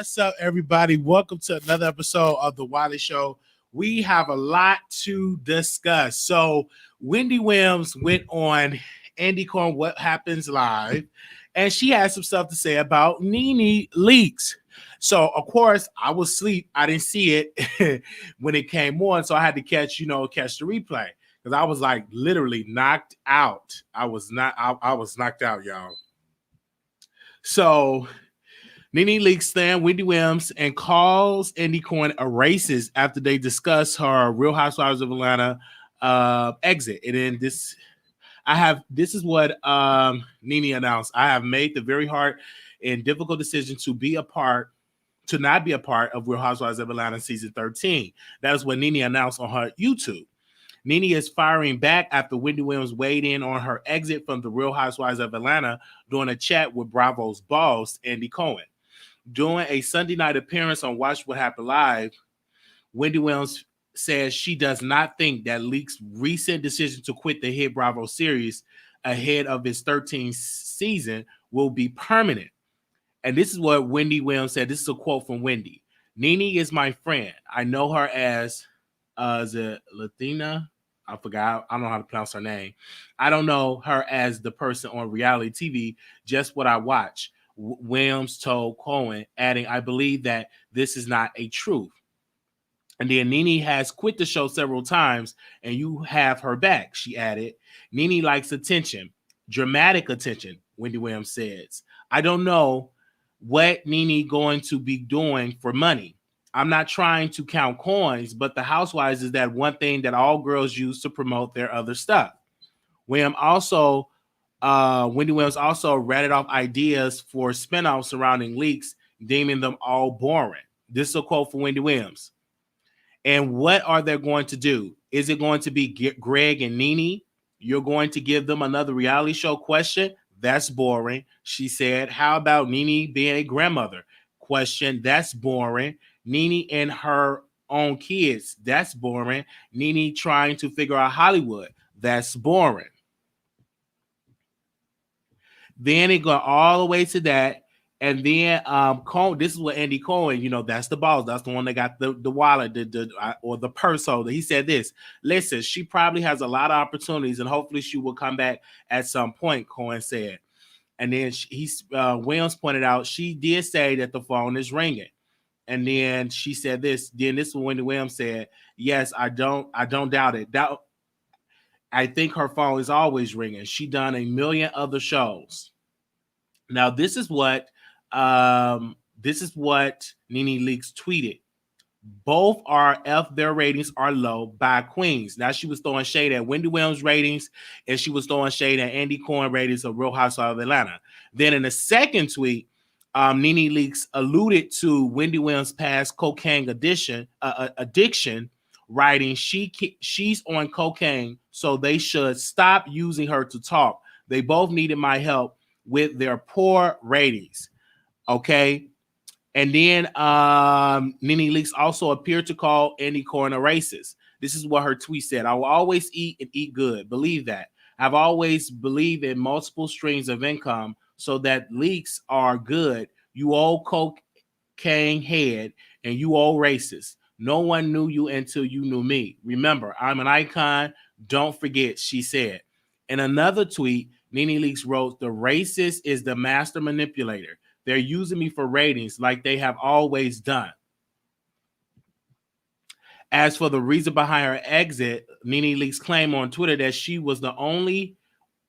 What's up, everybody? Welcome to another episode of the Wiley Show. We have a lot to discuss. So, Wendy Williams went on Andy Cohen What Happens Live, and she had some stuff to say about NeNe Leakes. So, of course, I was asleep. I didn't see it when it came on, so I had to catch the replay because I was like literally knocked out. I was knocked out, y'all. So NeNe Leakes stan Wendy Williams and calls Andy Cohen a racist after they discuss her Real Housewives of Atlanta exit. And then this is what NeNe announced. I have made the very hard and difficult decision to not be a part of Real Housewives of Atlanta season 13. That is what NeNe announced on her YouTube. NeNe is firing back after Wendy Williams weighed in on her exit from the Real Housewives of Atlanta during a chat with Bravo's boss, Andy Cohen. During a Sunday night appearance on Watch What Happened Live, Wendy Williams says she does not think that Leakes' recent decision to quit the hit Bravo series ahead of its 13th season will be permanent. And this is what Wendy Williams said. This is a quote from Wendy. NeNe is my friend. I know her as the Latina. I forgot. I don't know how to pronounce her name. I don't know her as the person on reality TV, just what I watch. Williams told Cohen, adding, I believe that this is not a truth. And then NeNe has quit the show several times, and you have her back, she added. NeNe likes attention, dramatic attention, Wendy Williams says. I don't know what NeNe going to be doing for money. I'm not trying to count coins, but the Housewives is that one thing that all girls use to promote their other stuff. Wendy Williams also ratted off ideas for spinoffs surrounding Leakes, deeming them all boring. This is a quote from Wendy Williams. And what are they going to do? Is it going to be Greg and NeNe? You're going to give them another reality show question? That's boring, she said. How about NeNe being a grandmother? Question, that's boring. NeNe and her own kids, that's boring. NeNe trying to figure out Hollywood, that's boring. Then it got all the way to that. And then Cohen, this is what Andy Cohen, that's the boss. That's the one that got the wallet, or the purse holder. He said this, listen, she probably has a lot of opportunities and hopefully she will come back at some point, Cohen said. And then Williams pointed out, she did say that the phone is ringing. And then she said this, then this is what Wendy Williams said, yes, I don't doubt it. I think her phone is always ringing. She done a million other shows. Now, this is what NeNe Leakes tweeted. Both their ratings are low by queens. Now, she was throwing shade at Wendy Williams' ratings, and she was throwing shade at Andy Cohen ratings of Real Housewives of Atlanta. Then in the second tweet, NeNe Leakes alluded to Wendy Williams' past cocaine addiction, writing, she's on cocaine, so they should stop using her to talk. They both needed my help with their poor ratings. Okay. And then NeNe Leakes also appeared to call Andy Cohen a racist. This is what her tweet said. I will always eat and eat good. Believe that. I've always believed in multiple streams of income so that leaks are good. You old cocaine head and you old racist. No one knew you until you knew me. Remember, I'm an icon. Don't forget, she said. In another tweet, NeNe Leakes wrote, the racist is the master manipulator. They're using me for ratings like they have always done. As for the reason behind her exit, NeNe Leakes claimed on Twitter that she was the only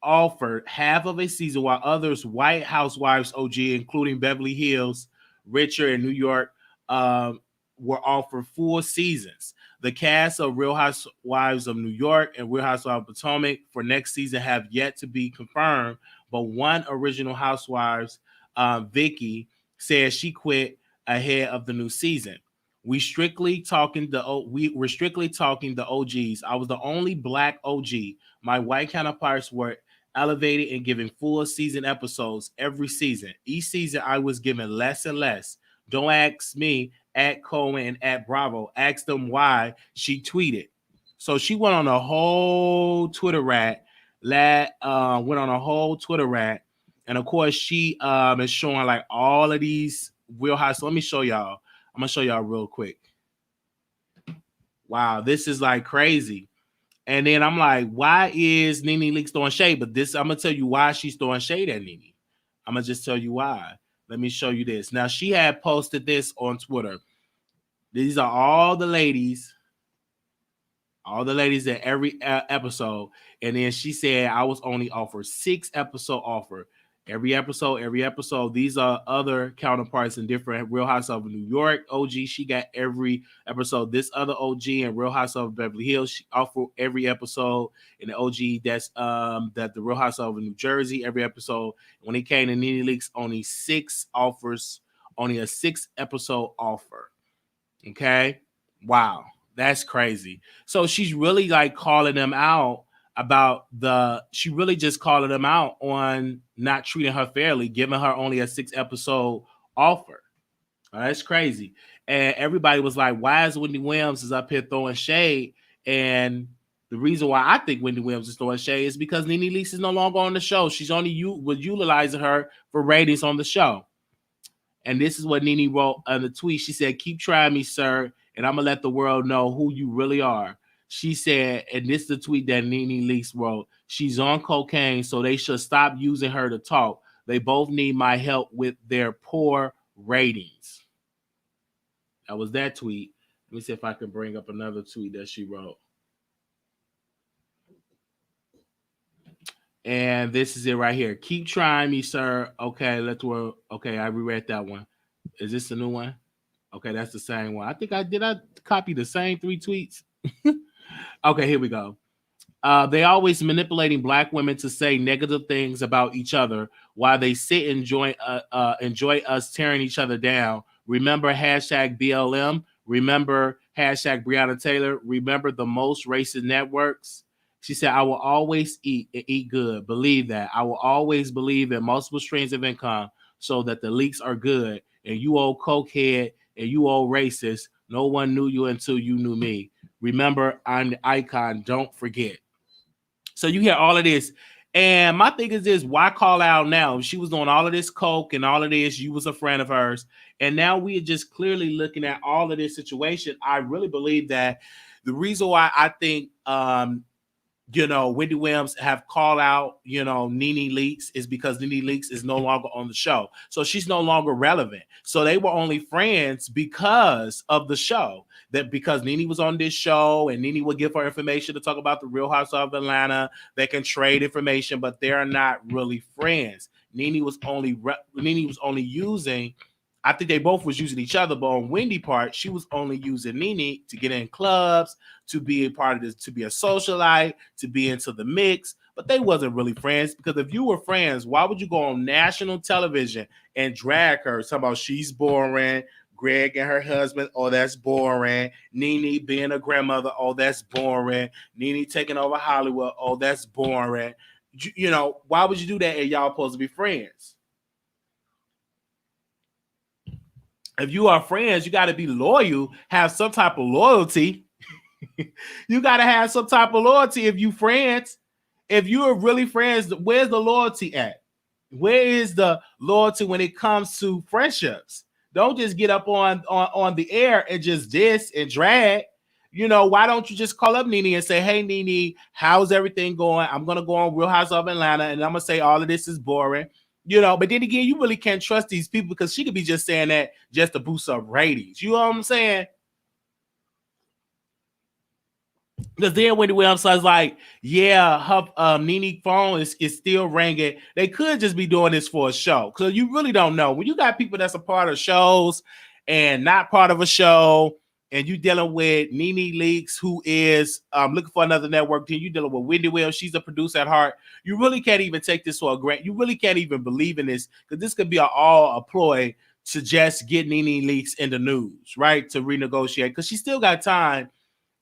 offered half of a season while others, White Housewives OG, including Beverly Hills, Richard, and New York, were offered full seasons. The cast of Real Housewives of New York and Real Housewives of Potomac for next season have yet to be confirmed, but one original Housewives, Vicky, says she quit ahead of the new season. We're strictly talking the OGs. I was the only black OG. My white counterparts were elevated and given full season episodes every season. Each season I was given less and less. Don't ask me at Cohen and at Bravo. Ask them why, she tweeted. So she went on a whole Twitter rant. And of course she is showing like all of these Real High. So let me show y'all. I'm gonna show y'all real quick. Wow, this is like crazy. And then I'm like, why is NeNe Leakes throwing shade? But this, I'm gonna tell you why she's throwing shade at NeNe. I'm gonna just tell you why. Let me show you this. Now, she had posted this on Twitter. These are all the ladies at every episode. And then she said, I was only offered 6 episode offer. Every episode. These are other counterparts in different Real Housewives of New York OG. She got every episode. This other OG in Real Housewives of Beverly Hills, she offered every episode. And the OG that's that the Real Housewives of New Jersey, every episode. When it came to NeNe Leakes, only 6 offers, only a 6 episode offer. Okay, wow, that's crazy. So she's really like calling them out about she really just calling them out on not treating her fairly, giving her only a 6 episode offer. That's crazy. And everybody was like, why is Wendy Williams is up here throwing shade? And the reason why I think Wendy Williams is throwing shade is because NeNe Leakes is no longer on the show. She's only utilizing her for ratings on the show. And this is what NeNe wrote on the tweet. She said, keep trying me, sir, and I'm going to let the world know who you really are. She said, and this is the tweet that NeNe Leakes wrote, she's on cocaine, so they should stop using her to talk. They both need my help with their poor ratings. That was that tweet. Let me see if I can bring up another tweet that she wrote. And this is it right here. Keep trying me, sir. Okay, let's work. Okay, I reread that one. Is this the new one? Okay, that's the same one. I think I copy the same 3 tweets. Okay, here we go. They always manipulating Black women to say negative things about each other while they sit and enjoy us tearing each other down. Remember hashtag BLM. Remember hashtag Breonna Taylor. Remember the most racist networks. She said, I will always eat good. Believe that. I will always believe in multiple streams of income so that the Leakes are good. And you old cokehead and you old racist, no one knew you until you knew me. Remember, I'm the icon. Don't forget. So you hear all of this. And my thing is this, why call out now? She was doing all of this coke and all of this. You was a friend of hers. And now we are just clearly looking at all of this situation. I really believe that the reason why I think Wendy Williams have called out, NeNe Leakes is because NeNe Leakes is no longer on the show. So she's no longer relevant. So they were only friends because of the show. That because NeNe was on this show and NeNe would give her information to talk about the Real Housewives of Atlanta. They can trade information, but they're not really friends. NeNe was only using, I think they both was using each other, but on Wendy part, she was only using NeNe to get in clubs, to be a part of this, to be a socialite, to be into the mix. But they wasn't really friends, because if you were friends, why would you go on national television and drag her? Talking about she's boring, Greg and her husband, oh, that's boring. NeNe being a grandmother, oh, that's boring. NeNe taking over Hollywood, oh, that's boring. Why would you do that and y'all supposed to be friends? If you are friends, you got to be loyal, have some type of loyalty. You got to have some type of loyalty if you friends. If you are really friends, where's the loyalty at? Where is the loyalty when it comes to friendships? Don't just get up on the air and just diss and drag. Why don't you just call up NeNe and say, hey, NeNe, how's everything going? I'm going to go on Real Housewives of Atlanta, and I'm going to say all of this is boring. But then again, you really can't trust these people because she could be just saying that just to boost up ratings. You know what I'm saying? Because then Wendy Williams was like, yeah, her NeNe phone is still ringing. They could just be doing this for a show. Because you really don't know. When you got people that's a part of shows and not part of a show, and you dealing with NeNe Leakes, who is looking for another network team, you dealing with Wendy Williams, she's a producer at heart. You really can't even take this for a grant. You really can't even believe in this, because this could be all a ploy to just get NeNe Leakes in the news, right? To renegotiate, because she still got time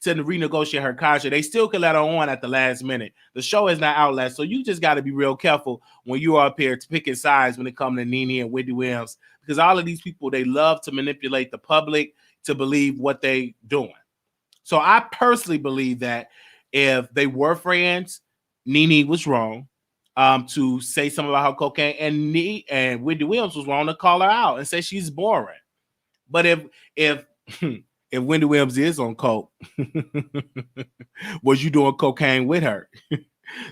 to renegotiate her contract. They still can let her on at the last minute. The show is not out, so you just got to be real careful when you are up here picking sides when it comes to NeNe and Wendy Williams, because all of these people, they love to manipulate the public to believe what they doing. So I personally believe that if they were friends, NeNe was wrong. to say something about her cocaine, and Wendy Williams was wrong to call her out and say she's boring. But if if Wendy Williams is on coke, was you doing cocaine with her?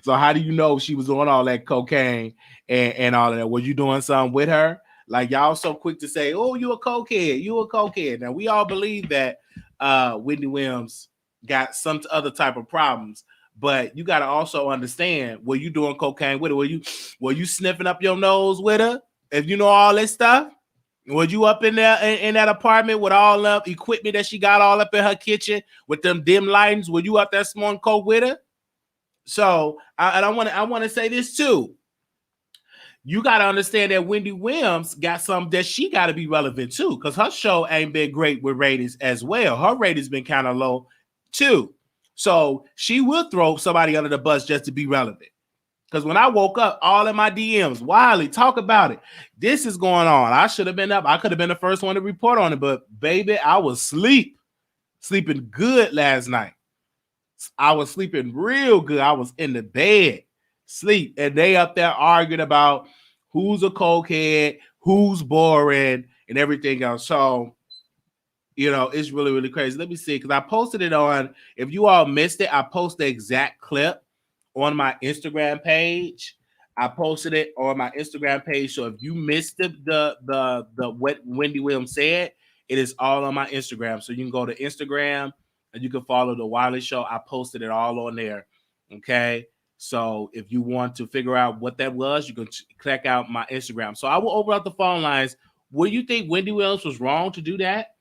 So how do you know she was doing all that cocaine and all of that? Was you doing something with her? Like y'all so quick to say, oh, you a cokehead, you a cokehead. Now we all believe that Wendy Williams got some other type of problems, but you got to also understand, were you doing cocaine with her? Were you sniffing up your nose with her? If you know all this stuff, were you up in there in that apartment with all the equipment that she got all up in her kitchen with them dim lightings? Were you up there smoking coke with her? So I want to say this too. You got to understand that Wendy Williams got something that she got to be relevant too, because her show ain't been great with ratings as well. Her ratings been kind of low too. So she will throw somebody under the bus just to be relevant. Because when I woke up, all in my DMs, Wiley, talk about it. This is going on. I should have been up. I could have been the first one to report on it, but baby, I was sleeping good last night. I was sleeping real good. I was in the bed, sleep, and they up there arguing about who's a cokehead, who's boring, and everything else. So, you know, it's really, really crazy. Let me see, because I posted it on, if you all missed it, I posted the exact clip on my Instagram page. I posted it on my Instagram page. So if you missed the what Wendy Williams said, it is all on my Instagram. So you can go to Instagram and you can follow the Wiley Show. I posted it all on there. Okay. So if you want to figure out what that was, you can click out my Instagram. So I will open up the phone lines. Would you think Wendy Williams was wrong to do that?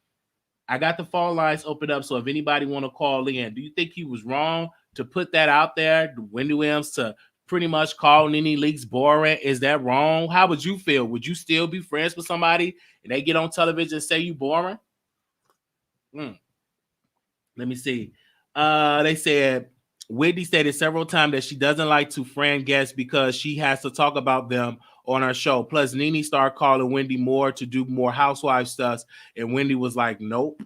I got the phone lines open up. So if anybody want to call in, do you think he was wrong to put that out there? Wendy Williams to pretty much call NeNe Leakes boring? Is that wrong? How would you feel? Would you still be friends with somebody and they get on television and say you boring? Let me see. They said Wendy stated several times that she doesn't like to friend guests because she has to talk about them on her show. Plus, NeNe started calling Wendy more to do more housewife stuff, and Wendy was like, nope.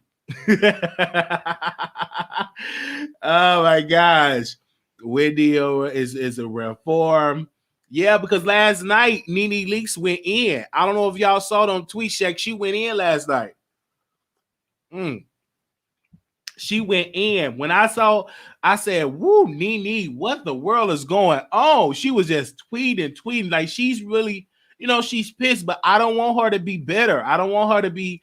Oh my gosh. Wendy is a reform. Yeah, because last night NeNe Leakes went in. I don't know if y'all saw it on Tweet Shack. She went in last night. She went in. When I saw, I said, woo, NeNe, what the world is going on? She was just tweeting. Like, she's really, you know, she's pissed, but I don't want her to be bitter. I don't want her to be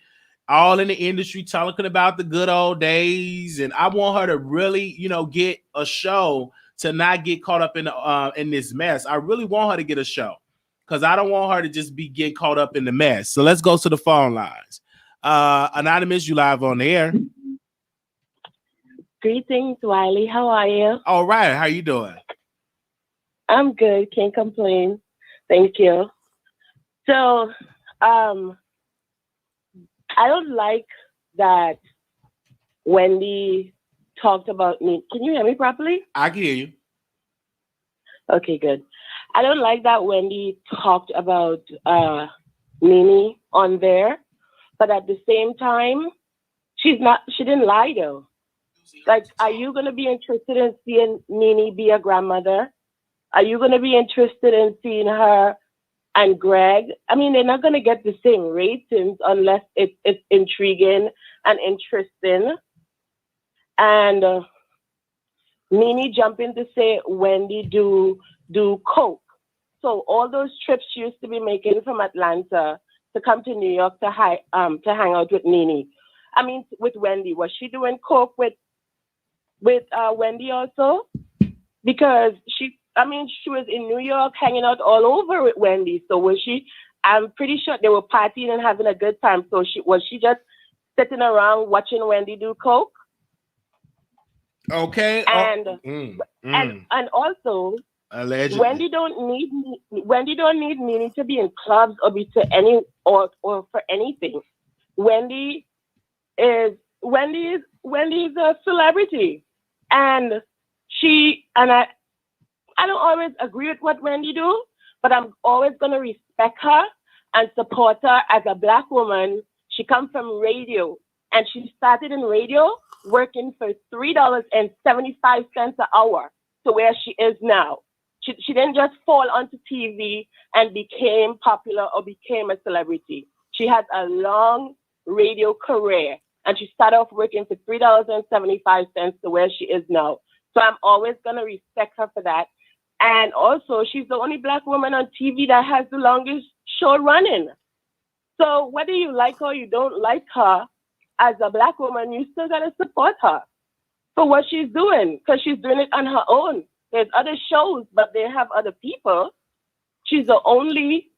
all in the industry talking about the good old days. And I want her to really, you know, get a show, to not get caught up in this mess. I really want her to get a show, because I don't want her to just be getting caught up in the mess. So let's go to the phone lines. Anonymous, you live on the air. Greetings, Wiley. How are you? All right. How you doing? I'm good. Can't complain. Thank you. So, I don't like that Wendy talked about me. Can you hear me properly? I can hear you. Okay, good. I don't like that Wendy talked about NeNe on there, but at the same time, she didn't lie though. Like, are you going to be interested in seeing NeNe be a grandmother? Are you going to be interested in seeing her and Greg? I mean, they're not going to get the same ratings unless it's intriguing and interesting. And NeNe jumping to say Wendy do coke. So all those trips she used to be making from Atlanta to come to New York to hang out with NeNe. I mean, with Wendy, was she doing coke with Wendy also? Because she was in New York hanging out all over with Wendy. So was she? I'm pretty sure they were partying and having a good time. So was she just sitting around watching Wendy do coke? Okay. And also, allegedly, Wendy don't need NeNe to be in clubs or be to any or for anything. Wendy is a celebrity, and I don't always agree with what Wendy do, but I'm always gonna respect her and support her as a Black woman. She comes from radio, and she started in radio working for $3.75 an hour to where she is now. She didn't just fall onto TV and became popular or became a celebrity. She has a long radio career, and she started off working for $3.75 to where she is now. So I'm always gonna respect her for that. And also, she's the only Black woman on TV that has the longest show running. So whether you like her or you don't like her, as a Black woman, you still gotta support her for what she's doing, because she's doing it on her own. There's other shows, but they have other people. She's the only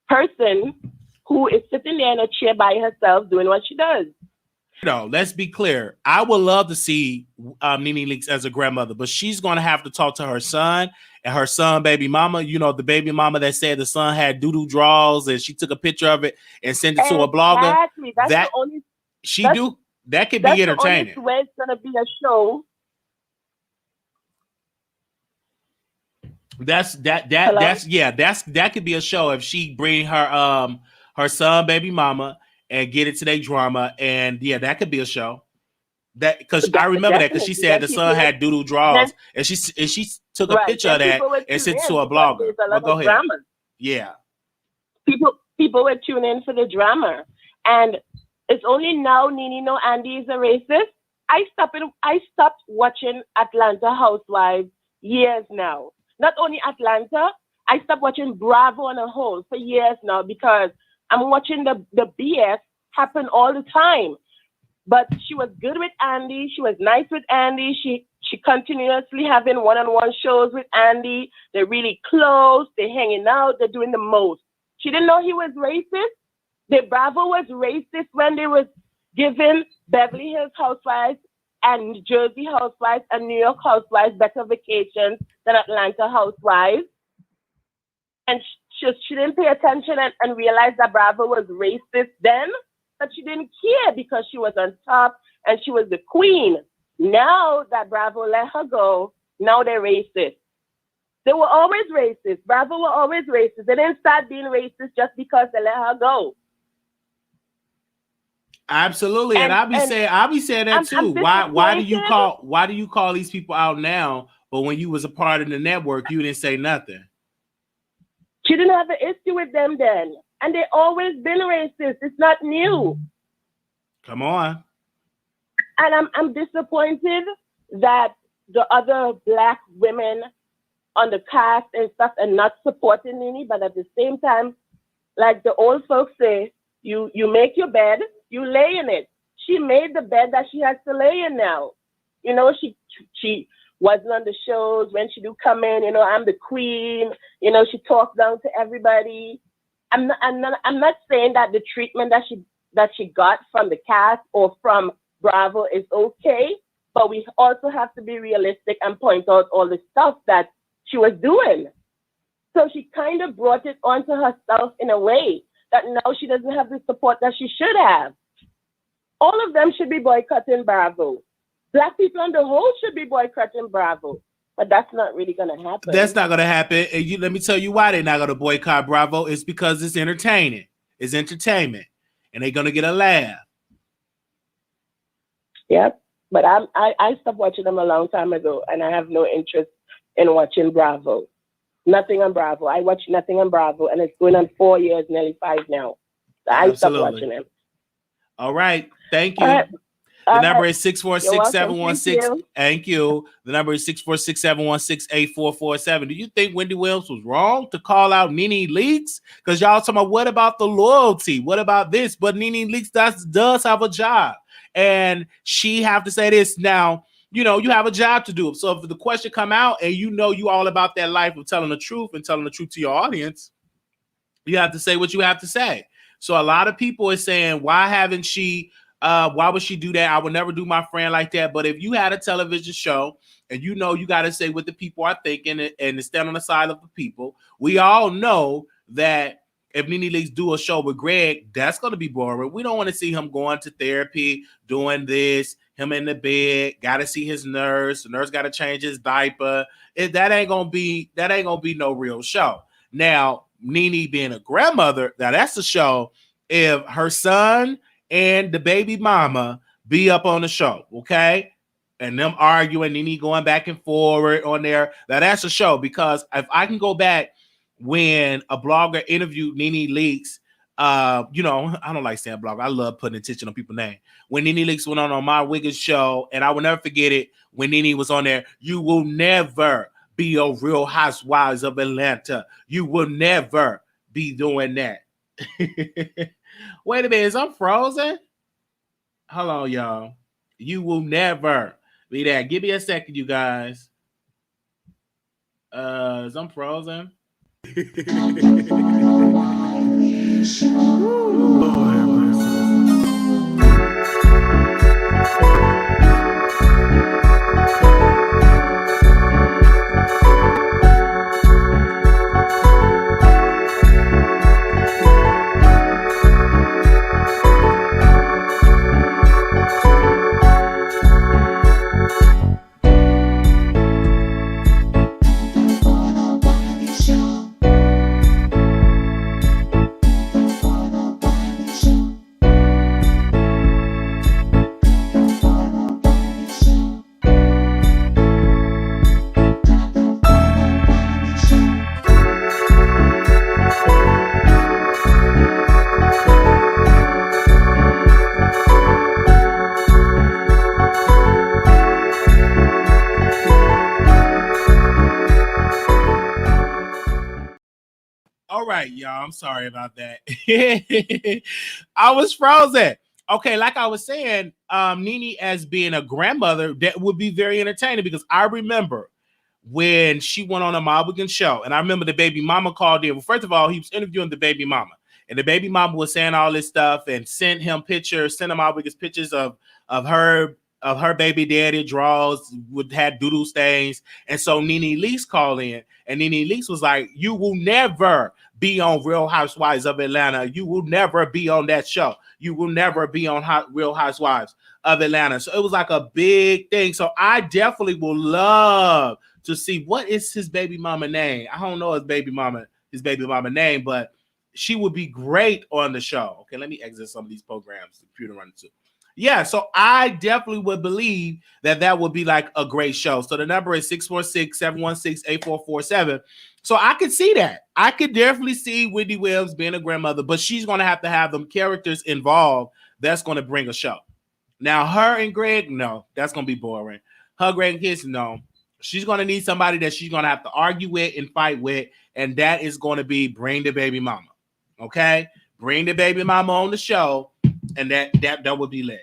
person who is sitting there in a chair by herself doing what she does. Let's be clear. I would love to see NeNe Leakes as a grandmother, but she's going to have to talk to her son and her son baby mama. The baby mama that said the son had doo-doo draws and she took a picture of it and sent it to a blogger. Exactly. That's the only. That could be entertaining. That's the only way it's going to be a show. That could be a show if she bring her son baby mama and get into their drama, and that could be a show. That because I remember that because she said the son had doodle draws, and she took a picture of that and sent it to a blogger. Well, go ahead. Drama. Yeah, people would tune in for the drama, and it's only now NeNe know Andy is a racist. I stopped watching Atlanta Housewives years now. Not only Atlanta, I stopped watching Bravo on a whole for years now because I'm watching the BS happen all the time. But she was good with Andy. She was nice with Andy. She continuously having one-on-one shows with Andy. They're really close. They're hanging out. They're doing the most. She didn't know he was racist. The Bravo was racist when they was giving Beverly Hills Housewives and New Jersey Housewives and New York Housewives better vacations than Atlanta Housewives. And she didn't pay attention and realize that Bravo was racist then, but she didn't care because she was on top and she was the queen. Now that Bravo let her go, now they're racist. They were always racist. Bravo were always racist. They didn't start being racist just because they let her go. Absolutely, and I'll be saying that too. Why do you call these people out now? But when you was a part of the network, you didn't say nothing. She didn't have an issue with them then, and they always been racist. It's not new. Come on. And I'm disappointed that the other Black women on the cast and stuff are not supporting NeNe, but at the same time, like the old folks say, you make your bed, you lay in it. She made the bed that she has to lay in now. She wasn't on the shows when she do come in. I'm the queen. She talks down to everybody. I'm not saying that the treatment that she got from the cast or from Bravo is okay, but we also have to be realistic and point out all the stuff that she was doing. So she kind of brought it onto herself in a way that now she doesn't have the support that she should have. All of them should be boycotting Bravo. Black people on the whole should be boycotting Bravo. But that's not really going to happen. That's not going to happen. And let me tell you why they're not going to boycott Bravo. It's because it's entertaining. It's entertainment. And they're going to get a laugh. Yep. But I stopped watching them a long time ago. And I have no interest in watching Bravo. Nothing on Bravo. I watch nothing on Bravo. And it's going on 4 years, nearly 5 now. So I stopped watching them. All right. Thank you. The number is 646-716. Thank you. The number is 646-716-8447. Do you think Wendy Williams was wrong to call out NeNe Leakes? Because y'all talking about what about the loyalty? What about this? But NeNe Leakes does have a job. And she have to say this. Now, you have a job to do. So if the question come out and you all about that life of telling the truth and telling the truth to your audience, you have to say what you have to say. So a lot of people are saying, why would she do that? I would never do my friend like that. But if you had a television show and you got to say what the people are thinking and stand on the side of the people, we all know that if NeNe Leakes do a show with Greg, that's going to be boring. We don't want to see him going to therapy, doing this, him in the bed, got to see his nurse. The nurse got to change his diaper. That ain't going to be no real show. Now, NeNe being a grandmother, now that's the show. If her son and the baby mama be up on the show, okay? and them arguing, NeNe going back and forward on there. Now that's a show, because if I can go back when a blogger interviewed NeNe Leakes, you know, I don't like saying blogger. I love putting attention on people's name. When NeNe Leakes went on my Wiggins show, and I will never forget it, when NeNe was on there, you will never be a Real Housewives of Atlanta. You will never be doing that. Wait a minute, is I'm frozen? Hold on, y'all. You will never be that. Give me a second, you guys. Is I'm frozen? All right, y'all. I'm sorry about that. I was frozen. Okay, like I was saying, NeNe as being a grandmother, that would be very entertaining, because I remember when she went on a My Weekend show, and I remember the baby mama called in. Well, first of all, he was interviewing the baby mama, and the baby mama was saying all this stuff and sent him My Weekend pictures of her baby daddy, draws would had doodle stains. And so NeNe Leakes called in, and NeNe Leakes was like, you will never be on Real Housewives of Atlanta. You will never be on that show. You will never be on Real Housewives of Atlanta. So it was like a big thing. So I definitely will love to see, what is his baby mama name. I don't know his baby mama name, but she would be great on the show. Okay, let me exit some of these programs the computer running to. Yeah, so I definitely would believe that would be like a great show. So the number is 646-716-8447. So I could see that. I could definitely see Wendy Williams being a grandmother, but she's going to have them characters involved that's going to bring a show. Now, her and Greg, no, that's going to be boring. Her, Greg, and kids, no. She's going to need somebody that she's going to have to argue with and fight with, and that is going to be bring the baby mama. Okay? Bring the baby mama on the show, and that would be lit.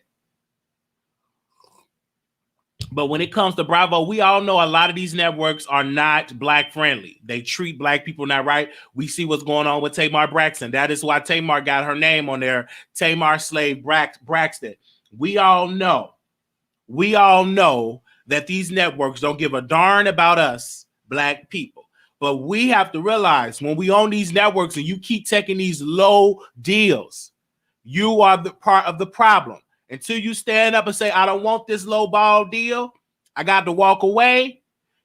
But when it comes to Bravo, we all know a lot of these networks are not black friendly. They treat black people not right. We see what's going on with Tamar Braxton. That is why Tamar got her name on there, Tamar Slave Braxton. We all know that these networks don't give a darn about us, black people. But we have to realize, when we own these networks and you keep taking these low deals, you are the part of the problem. Until you stand up and say, I don't want this low ball deal, I got to walk away.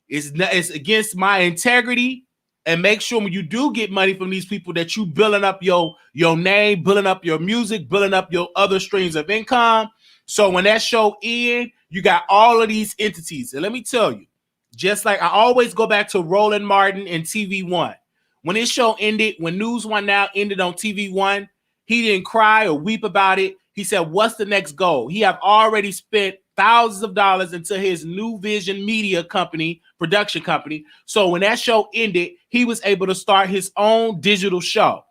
It's against my integrity. And make sure when you do get money from these people that you building up your name, building up your music, building up your other streams of income. So when that show ends, you got all of these entities. And let me tell you, just like I always go back to Roland Martin and TV One. When his show ended, when News One Now ended on TV One, he didn't cry or weep about it. He said, what's the next goal? He have already spent thousands of dollars into his New Vision Media company, production company. So when that show ended, he was able to start his own digital show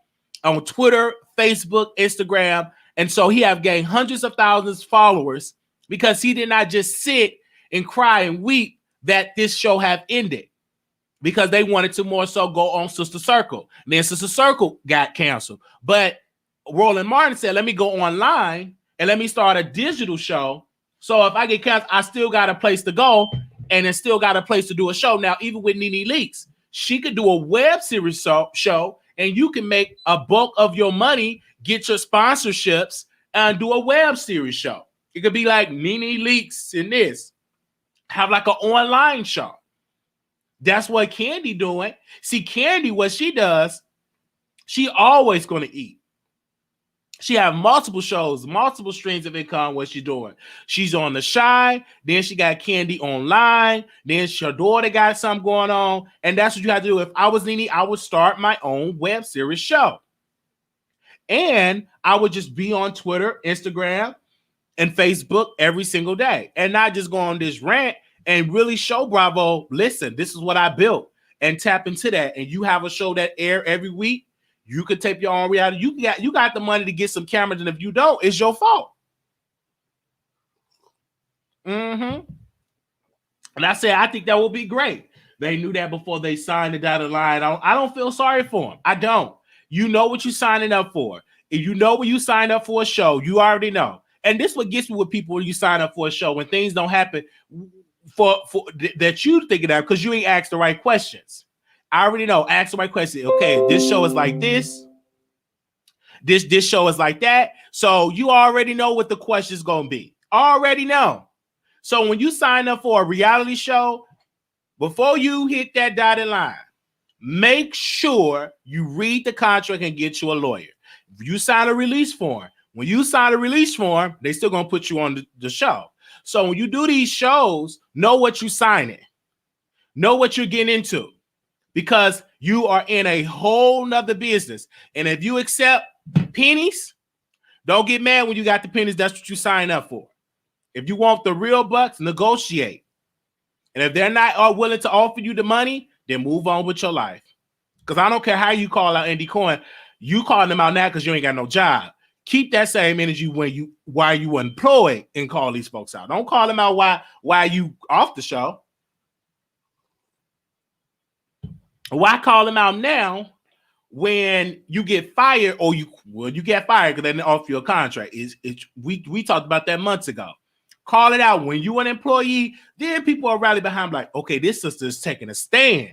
on Twitter, Facebook, Instagram. And so he have gained hundreds of thousands of followers because he did not just sit and cry and weep that this show have ended, because they wanted to more so go on Sister Circle. And then Sister Circle got canceled. But Roland Martin said, let me go online and let me start a digital show. So if I get canceled, I still got a place to go, and then still got a place to do a show. Now, even with NeNe Leakes, she could do a web series show, and you can make a bulk of your money, get your sponsorships, and do a web series show. It could be like NeNe Leakes in this. Have like an online show. That's what Candy doing. See, Candy, what she does, she always going to eat. She have multiple shows, multiple streams of income. What she's doing? She's on The Shy. Then she got Candy Online. Then her daughter got something going on. And that's what you have to do. If I was NeNe, I would start my own web series show. And I would just be on Twitter, Instagram, and Facebook every single day. And not just go on this rant and really show Bravo, listen, this is what I built. And tap into that. And you have a show that air every week. You could tape your own reality. You got the money to get some cameras, and if you don't, it's your fault. And I said, I think that would be great. They knew that before they signed the dotted line. I don't feel sorry for them. I don't. You know what you're signing up for. If you know when you sign up for a show, you already know. And this is what gets me with people when you sign up for a show, when things don't happen for that you thinking of, because you ain't asked the right questions. I already know. Ask the right question. Okay, this show is like this. This show is like that. So you already know what the question's gonna be. Already know. So when you sign up for a reality show, before you hit that dotted line, make sure you read the contract and get you a lawyer. If you sign a release form, when you sign a release form, they still gonna put you on the show. So when you do these shows, know what you're signing. Know what you're getting into. Because you are in a whole nother business. And if you accept pennies, don't get mad when you got the pennies. That's what you sign up for. If you want the real bucks, negotiate. And if they're not willing to offer you the money, then move on with your life. Because I don't care how you call out Andy Cohen. You calling them out now because you ain't got no job. Keep that same energy while you employed and call these folks out. Don't call them out while you off the show. Why call them out now when you get fired, or you get fired because they didn't offer you a contract? We talked about that months ago. Call it out when you an employee. Then people are rally behind, like, okay, this sister is taking a stand.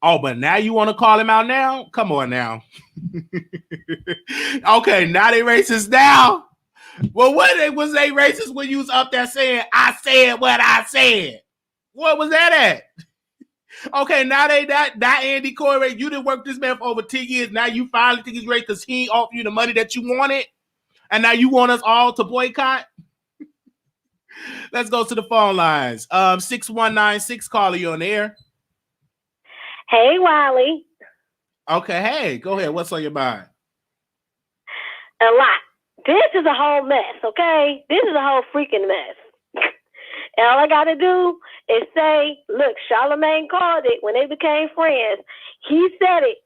Oh, but now you want to call him out now? Come on now. Okay, now they racist now. Well, was they racist when you was up there saying, I said what I said? What was that at? Okay, now they that Andy Cohen, you didn't work this man for over 10 years. Now you finally think he's right because he ain't offered you the money that you wanted, and now you want us all to boycott. Let's go to the phone lines. 6196 caller, you on the air. Hey, Wiley. Okay, hey, go ahead. What's on your mind? A lot. This is a whole mess. Okay, this is a whole freaking mess. And all I got to do is say, look, Charlamagne called it when they became friends. He said it.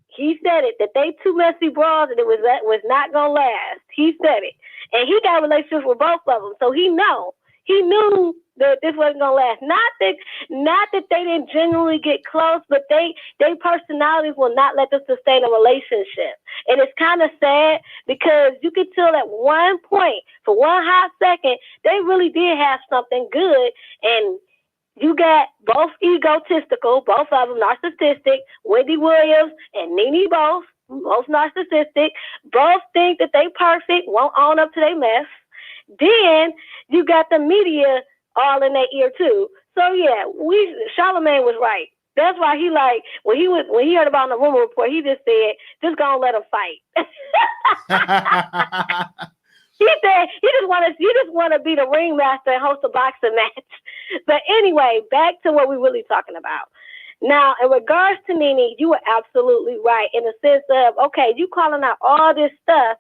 He said it, that they two messy bras and it was not going to last. He said it. And he got relationships with both of them. So he knew that this wasn't going to last. Not that they didn't genuinely get close, but they personalities will not let them sustain a relationship. And it's kind of sad because you could tell at one point, for one hot second, they really did have something good. And you got both egotistical, both of them narcissistic, Wendy Williams and NeNe both narcissistic, both think that they perfect, won't own up to their mess. Then you got the media all in their ear too. So yeah, Charlamagne was right. That's why he like when he heard about the rumor report, he just said, just gonna let them fight. He said you just want to be the ringmaster and host a boxing match. But anyway, back to what we're really talking about. Now, in regards to NeNe, you were absolutely right in the sense of, okay, you calling out all this stuff,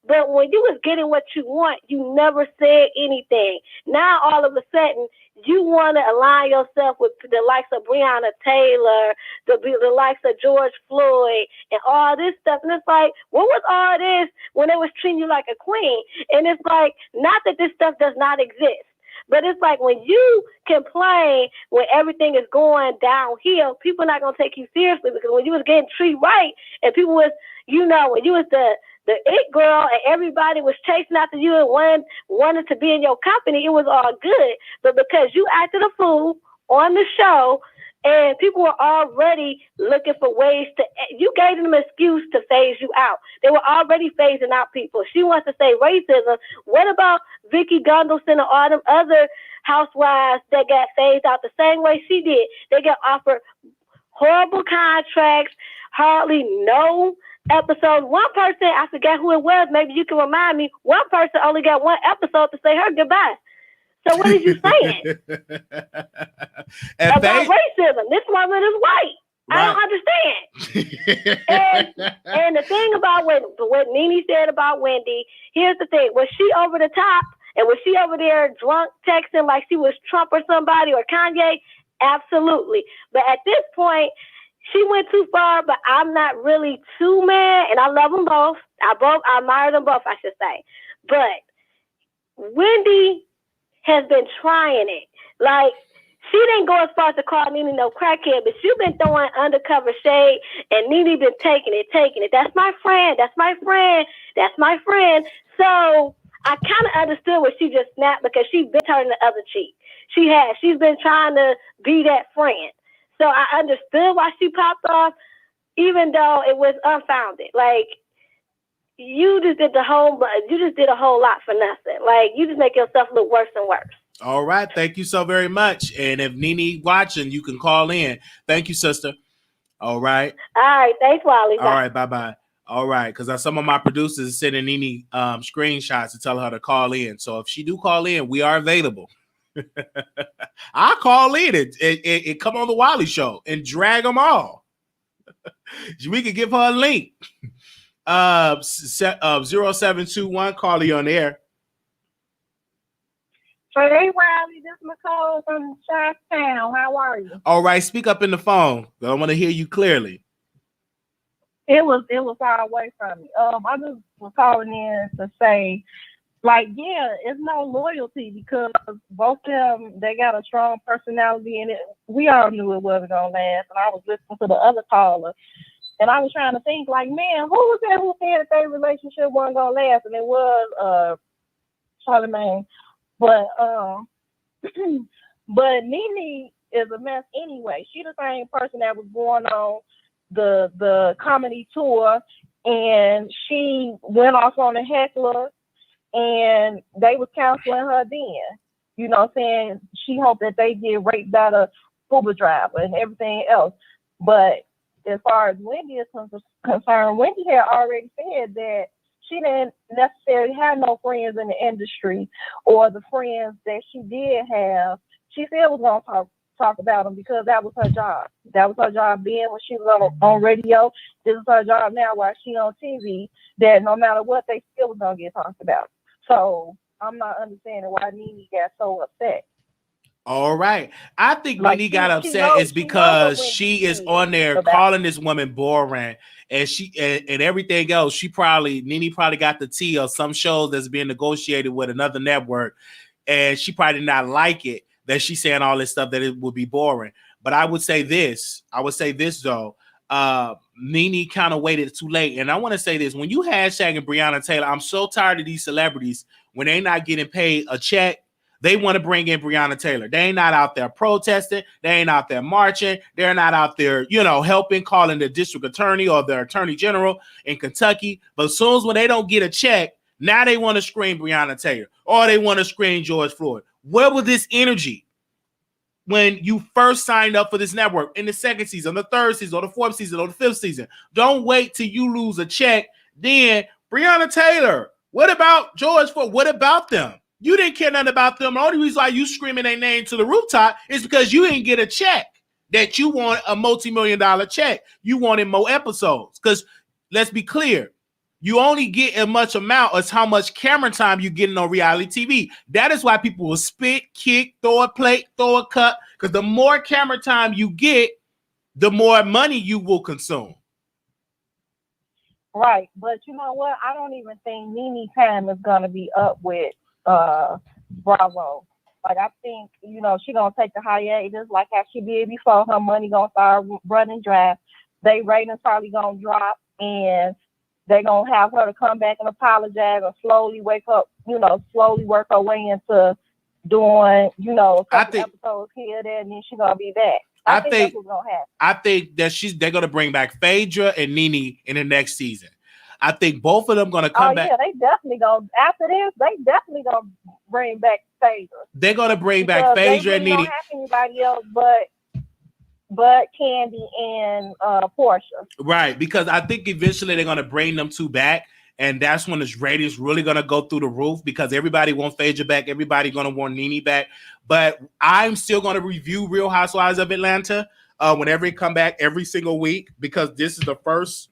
but when you was getting what you want, you never said anything. Now, all of a sudden, you want to align yourself with the likes of Breonna Taylor, the likes of George Floyd, and all this stuff. And it's like, what was all this when they was treating you like a queen? And it's like, not that this stuff does not exist, but it's like when you complain when everything is going downhill, people are not going to take you seriously, because when you was getting treated right and people was, when you was the it girl and everybody was chasing after you and wanted to be in your company, it was all good. But because you acted a fool on the show and people were already looking for ways you gave them an excuse to phase you out. They were already phasing out people. She wants to say racism. What about Vicky Gunvalson and all them other housewives that got phased out the same way she did? They got offered horrible contracts, hardly no episodes. One person, I forget who it was, maybe you can remind me, one person only got one episode to say her goodbye. So what are you saying? About racism. This woman is white. Right. I don't understand. and the thing about what NeNe said about Wendy, here's the thing. Was she over the top? And was she over there drunk texting like she was Trump or somebody or Kanye? Absolutely. But at this point, she went too far, but I'm not really too mad. And I love them both. I admire them both, I should say. But Wendy has been trying it. Like, she didn't go as far as to call NeNe no crackhead, but she's been throwing undercover shade, and NeNe been taking it. That's my friend. That's my friend. That's my friend. So I kind of understood where she just snapped because she's been turning the other cheek. She has. She's been trying to be that friend. So I understood why she popped off, even though it was unfounded. Like, you just did a whole lot for nothing. Like, you just make yourself look worse and worse. All right. Thank you so very much. And if NeNe watching, you can call in. Thank you, sister. All right. All right. Thanks, Wiley. All right. Bye-bye. All right. Because some of my producers are sending NeNe screenshots to tell her to call in. So if she do call in, we are available. I'll call in and come on the Wiley Show and drag them all. We could give her a link. 0721, call you on the air. Hey, Wiley, this is Nicole from Chi-Town. How are you? All right, speak up in the phone. I want to hear you clearly. It was far away from me. I just was calling in to say, like, yeah, it's no loyalty because both of them, they got a strong personality in it. We all knew it wasn't going to last. And I was listening to the other caller, and I was trying to think, like, man, who was that who said that their relationship wasn't going to last? And it was Charlamagne. But NeNe is a mess anyway. She the same person that was going on the comedy tour, and she went off on a heckler, and they was counseling her then. You know what I'm saying? She hoped that they get raped by the Uber driver and everything else. But as far as Wendy is concerned, Wendy had already said that she didn't necessarily have no friends in the industry, or the friends that she did have, she said was going to talk about them because that was her job. That was her job being when she was on radio. This is her job now while she's on TV, that no matter what, they still was going to get talked about. So I'm not understanding why NeNe got so upset. All right. I think NeNe got upset is because she is on there calling this woman boring, and and everything else. NeNe probably got the tea of some shows that's being negotiated with another network, and she probably did not like it that she's saying all this stuff that it would be boring. But I would say this though. NeNe kind of waited too late. And I want to say this: when you hashtagging Breonna Taylor, I'm so tired of these celebrities when they're not getting paid a check. They want to bring in Breonna Taylor. They ain't not out there protesting. They ain't out there marching. They're not out there, helping, calling the district attorney or the attorney general in Kentucky. But as soon as when they don't get a check, now they want to scream Breonna Taylor or they want to scream George Floyd. Where was this energy when you first signed up for this network in the second season, the third season, or the fourth season, or the fifth season? Don't wait till you lose a check. Then Breonna Taylor. What about George Floyd? What about them? You didn't care nothing about them. The only reason why you screaming their name to the rooftop is because you didn't get a check. That you want a multi-million-dollar check. You wanted more episodes. Because let's be clear, you only get as much amount as how much camera time you getting on reality TV. That is why people will spit, kick, throw a plate, throw a cut. Because the more camera time you get, the more money you will consume. Right. But you know what? I don't even think NeNe time is going to be up with Bravo. Like, I think, she gonna take the hiatus like how she did before. Her money gonna start running dry. They ratings probably gonna drop, and they gonna have her to come back and apologize or slowly work her way into doing, a couple episodes here, there, and then she gonna be back. I think that's what's gonna happen. I think that they're gonna bring back Phaedra and NeNe in the next season. I think both of them going to come back. Yeah, they definitely going to, after this, they definitely going to bring back Phaedra. They're going to bring back Phaedra and NeNe. They don't have anybody else but but Candy and Portia. Right, because I think eventually they're going to bring them two back, and that's when the ratings really going to go through the roof because everybody wants Phaedra back, everybody going to want NeNe back. But I'm still going to review Real Housewives of Atlanta whenever it come back every single week because this is the first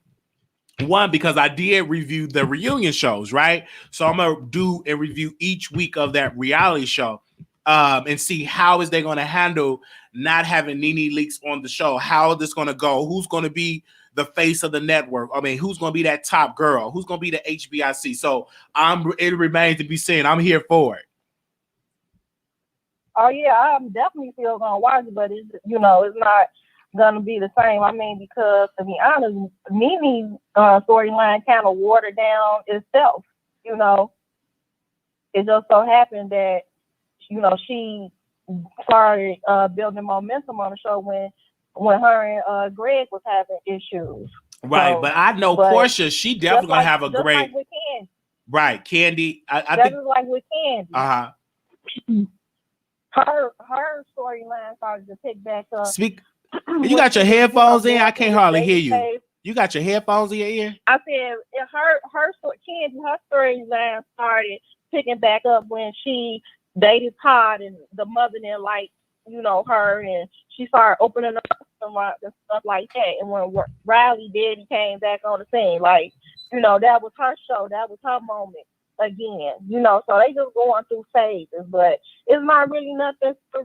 one because I did review the reunion shows, right? So I'm going to do a review each week of that reality show and see how is they going to handle not having NeNe Leakes on the show. How is this going to go? Who's going to be the face of the network? I mean, who's going to be that top girl? Who's going to be the HBIC? So it remains to be seen. I'm here for it. Oh yeah, I'm definitely still gonna watch it, but it's it's not gonna be the same. I mean, because to be honest, NeNe's storyline kind of watered down itself. It just so happened that she started building momentum on the show when her and Greg was having issues. Right, but I know Portia, she definitely gonna have a great. Like with Candy. Right, Candy. I think just like with Candy. Her storyline started to pick back up. Speak. You got your headphones in? I can't hardly hear you. You got your headphones in your ear? I said Candy, her storyline started picking back up when she dated Todd and the mother didn't like, her, and she started opening up and stuff like that. And when Riley did, he came back on the scene. Like, that was her show. That was her moment again. So they just going through phases, but it's not really nothing for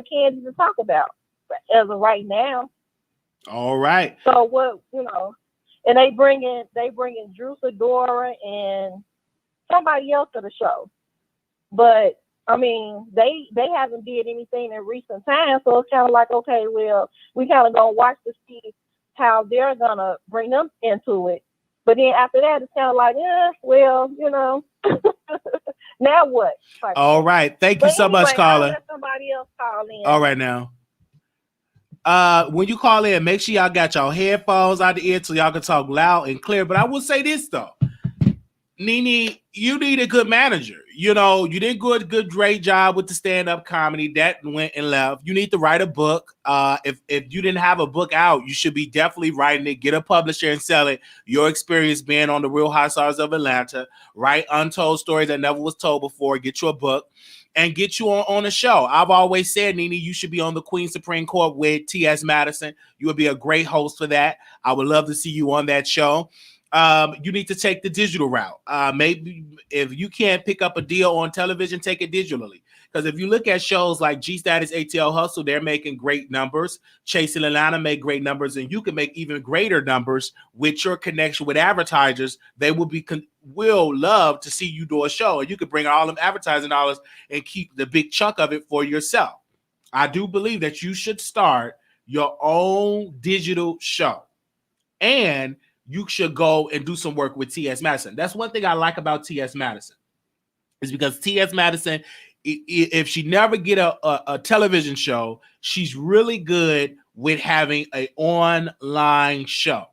Candy to talk about as of right now. All right. So what, and they bringing Drew Sidora and somebody else to the show, but I mean, they haven't did anything in recent times, so it's kind of like, okay, well, we kind of gonna watch to see how they're gonna bring them into it. But then after that, it's kind of like, well, now what? Like, all right, thank you so much, caller. Let somebody else call in. All right now. When you call in, make sure y'all got your headphones out the ear so y'all can talk loud and clear. But I will say this though. NeNe, you need a good manager. You did great job with the stand-up comedy. That went and left. You need to write a book. If you didn't have a book out, you should be definitely writing it. Get a publisher and sell it. Your experience being on the Real Housewives of Atlanta. Write untold stories that never was told before. Get you a book and get you on a show. I've always said, NeNe, you should be on the Queen Supreme Court with T.S. Madison. You would be a great host for that. I would love to see you on that show. You need to take the digital route. Maybe if you can't pick up a deal on television, take it digitally. Because if you look at shows like G Status, ATL Hustle, they're making great numbers. Chasing Atlanta make great numbers, and you can make even greater numbers with your connection with advertisers. They will love to see you do a show, and you can bring all them advertising dollars and keep the big chunk of it for yourself. I do believe that you should start your own digital show, and you should go and do some work with T.S. Madison. That's one thing I like about T.S. Madison is because T.S. Madison, if she never get a television show, she's really good with having an online show.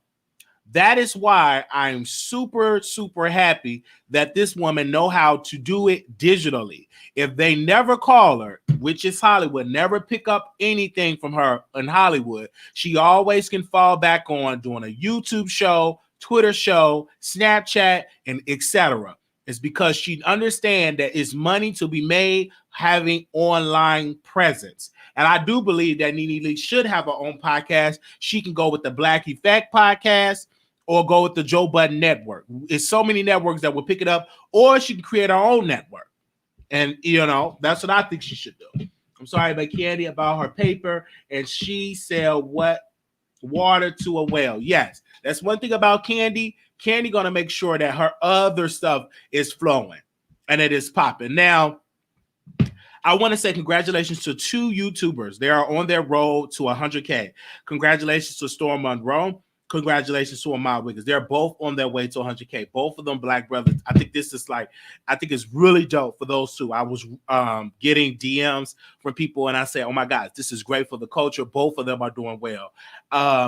That is why I'm super, super happy that this woman know how to do it digitally. If they never call her, which is Hollywood, never pick up anything from her in Hollywood, she always can fall back on doing a YouTube show, Twitter show, Snapchat, and etc. It's because she understands that it's money to be made having online presence. And I do believe that NeNe Leakes should have her own podcast. She can go with the Black Effect podcast or go with the Joe Budden Network. It's so many networks that will pick it up, or she can create her own network. And, that's what I think she should do. I'm sorry about Candy about her paper, and she sell what? Water to a well. Yes, that's one thing about Candy. Candy going to make sure that her other stuff is flowing and it is popping. Now, I want to say congratulations to two YouTubers. They are on their road to 100K. Congratulations to Storm Monroe. Congratulations to Ahmad Wiggins. They're both on their way to 100K. Both of them Black brothers. I think it's really dope for those two. I was getting DMs from people and I say, oh my God, this is great for the culture. Both of them are doing well.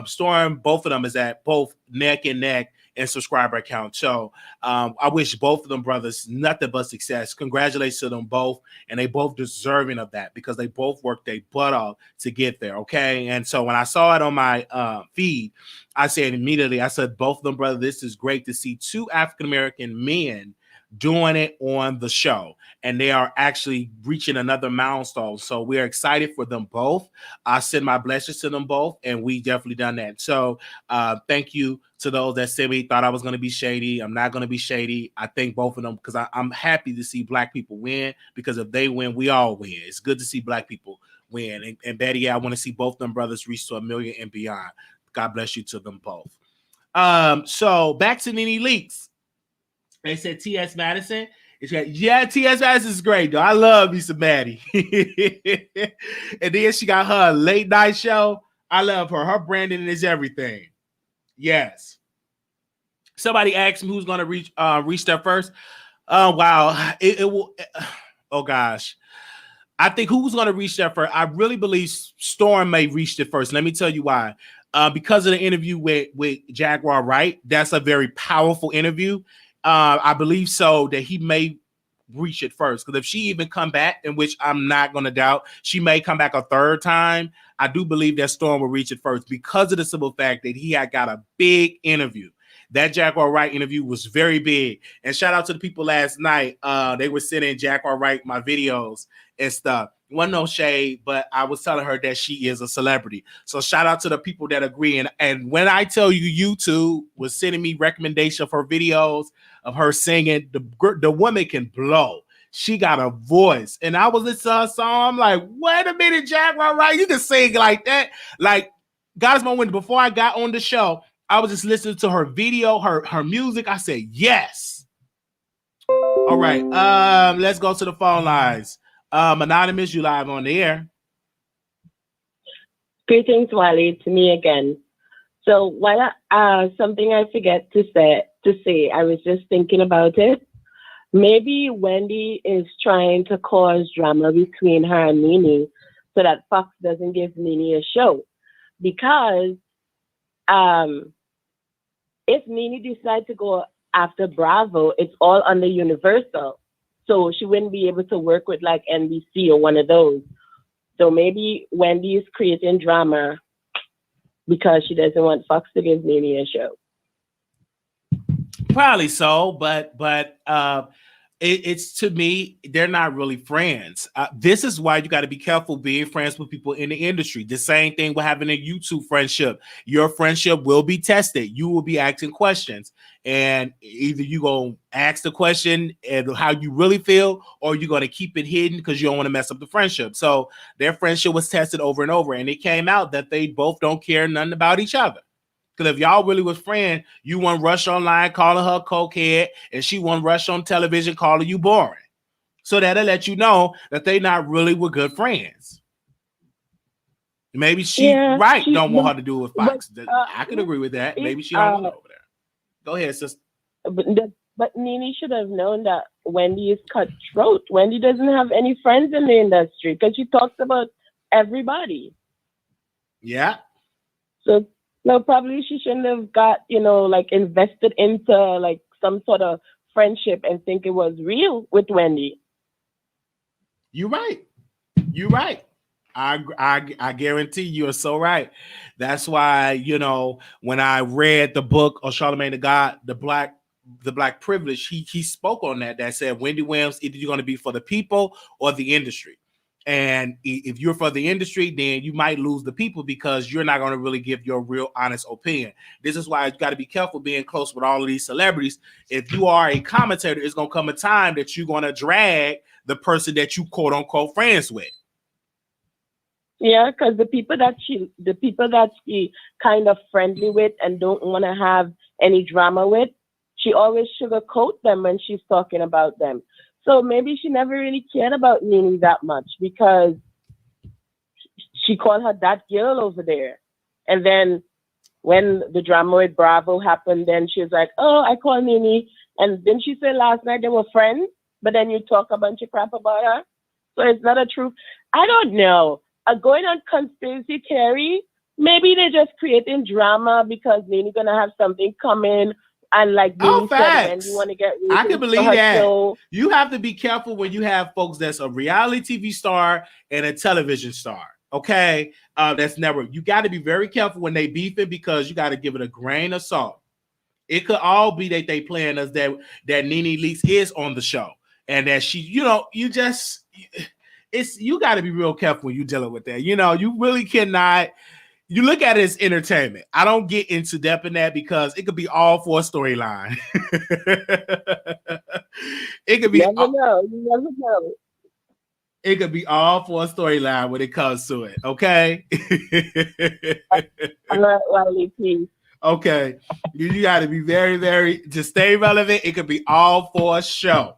Storm, both of them is at both neck and neck and subscriber count. So I wish both of them brothers nothing but success. Congratulations to them both, and they both deserving of that because they both worked their butt off to get there. Okay, and so when I saw it on my feed, I said immediately, I said, both of them brothers, this is great to see two African-American men doing it on the show, and they are actually reaching another milestone. So we're excited for them both. I send my blessings to them both, and we definitely done that. So thank you to those that said me thought I was going to be shady. I'm not going to be shady. I thank both of them because I'm happy to see Black people win, because if they win, we all win. It's good to see Black people win, and better yet, I want to see both them brothers reach to 1 million and beyond. God bless you to them both. So back to NeNe Leakes. They said T.S. Madison. Yeah, T.S. Madison is great, though. I love me some Maddie. And then she got her late night show. I love her. Her branding is everything. Yes. Somebody asked me who's going to reach there first. Wow. It will. Oh, gosh. I think who's going to reach there first? I really believe Storm may reach it first. Let me tell you why. Because of the interview with Jaguar Wright. That's a very powerful interview. I believe so that he may reach it first, because if she even come back, in which I'm not going to doubt, she may come back a third time. I do believe that Storm will reach it first because of the simple fact that he had got a big interview. That Jaguar Wright interview was very big. And shout out to the people last night. They were sending Jaguar Wright my videos and stuff. Wasn't no shade, but I was telling her that she is a celebrity. So shout out to the people that agree. And when I tell you, YouTube was sending me recommendation of her videos of her singing, the woman can blow. She got a voice. And I was listening to her song. I'm like, wait a minute, Jaguar Wright, you can sing like that. Like, God is my window. Before I got on the show, I was just listening to her video, her music. I said, yes. All right. Let's go to the phone lines. Anonymous, you live on the air. Greetings, Wiley, to me again. So while something I forget to say, I was just thinking about it. Maybe Wendy is trying to cause drama between her and NeNe so that Fox doesn't give NeNe a show. Because if NeNe decides to go after Bravo, it's all under Universal. So she wouldn't be able to work with like NBC or one of those. So maybe Wendy is creating drama because she doesn't want Fox to give NeNe a show. Probably so, but it's to me, they're not really friends. This is why you got to be careful being friends with people in the industry. The same thing with having a YouTube friendship. Your friendship will be tested. You will be asking questions, and either you gonna ask the question and how you really feel, or you're gonna keep it hidden because you don't want to mess up the friendship. So their friendship was tested over and over, and it came out that they both don't care nothing about each other. Because if y'all really was friends, you wouldn't rush online calling her cokehead, and she wouldn't rush on television calling you boring. So that'll let you know that they not really were good friends. Maybe she don't want her to do it with Fox. I can agree with that. Maybe she don't want her over there. Go ahead, sister. But NeNe should have known that Wendy is cutthroat. Wendy doesn't have any friends in the industry because she talks about everybody. Yeah. So no, probably she shouldn't have got, like invested into like some sort of friendship and think it was real with Wendy. You're right. You're right. I guarantee you are so right. That's why, when I read the book of Charlemagne the God, the Black Privilege, he spoke on that said, Wendy Williams, either you're going to be for the people or the industry. And if you're for the industry, then you might lose the people because you're not going to really give your real honest opinion. This is why you got to be careful being close with all of these celebrities. If you are a commentator, it's going to come a time that you're going to drag the person that you quote unquote friends with. Yeah, because the people that she kind of friendly with and don't want to have any drama with, she always sugarcoat them when she's talking about them. So maybe she never really cared about NeNe that much because she called her that girl over there. And then when the drama with Bravo happened, then she was like, oh, I called NeNe. And then she said last night they were friends, but then you talk a bunch of crap about her. So it's not a truth. I don't know. Going on conspiracy theory, maybe they're just creating drama because NeNe's going to have something coming And like Oh, Nene said, when facts. you want to get I can ratings believe for her that. show, You have to be careful when you have folks that's a reality TV star and a television star. Okay, that's never. You got to be very careful when they beefing because you got to give it a grain of salt. It could all be that they playing us that NeNe Leakes is on the show and that she, you know, you just you got to be real careful when you dealing with that. You know, you really cannot. You look at it as entertainment. I don't get into depth in that because it could be all for a storyline. It could be. you never know. You never know. It could be all for a storyline when it comes to it. Okay. All right, Wiley, please. Okay. You got to be very, very to stay relevant. It could be all for a show.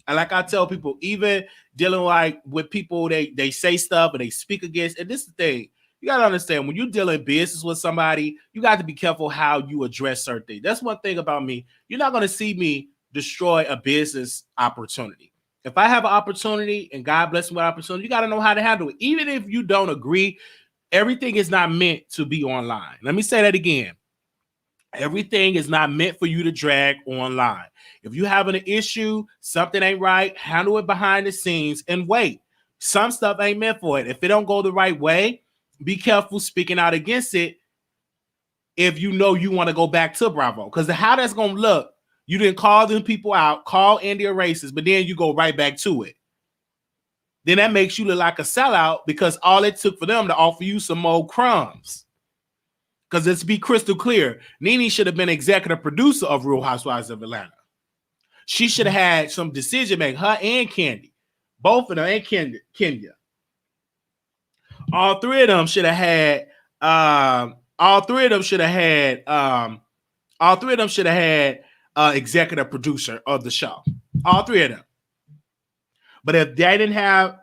And like I tell people, even dealing like with people, they say stuff and they speak against. And this is the thing. You got to understand when you're dealing business with somebody, you got to be careful how you address certain things. That's one thing about me. You're not going to see me destroy a business opportunity. If I have an opportunity and God bless me with opportunity, you got to know how to handle it. Even if you don't agree, everything is not meant to be online. Let me say that again. Everything is not meant for you to drag online. If you having an issue, something ain't right, handle it behind the scenes and wait. Some stuff ain't meant for it. If it don't go the right way, be careful speaking out against it if you know you want to go back to Bravo. Because how that's going to look, you didn't call them people out, call India racist, but then you go right back to it. Then that makes you look like a sellout because all it took for them to offer you some more crumbs. Because let's be crystal clear, NeNe should have been executive producer of Real Housewives of Atlanta. She should have had some decision making, her and Candy. Both of them, and Kenya. All three of them should have had executive producer of the show. All three of them. But if they didn't have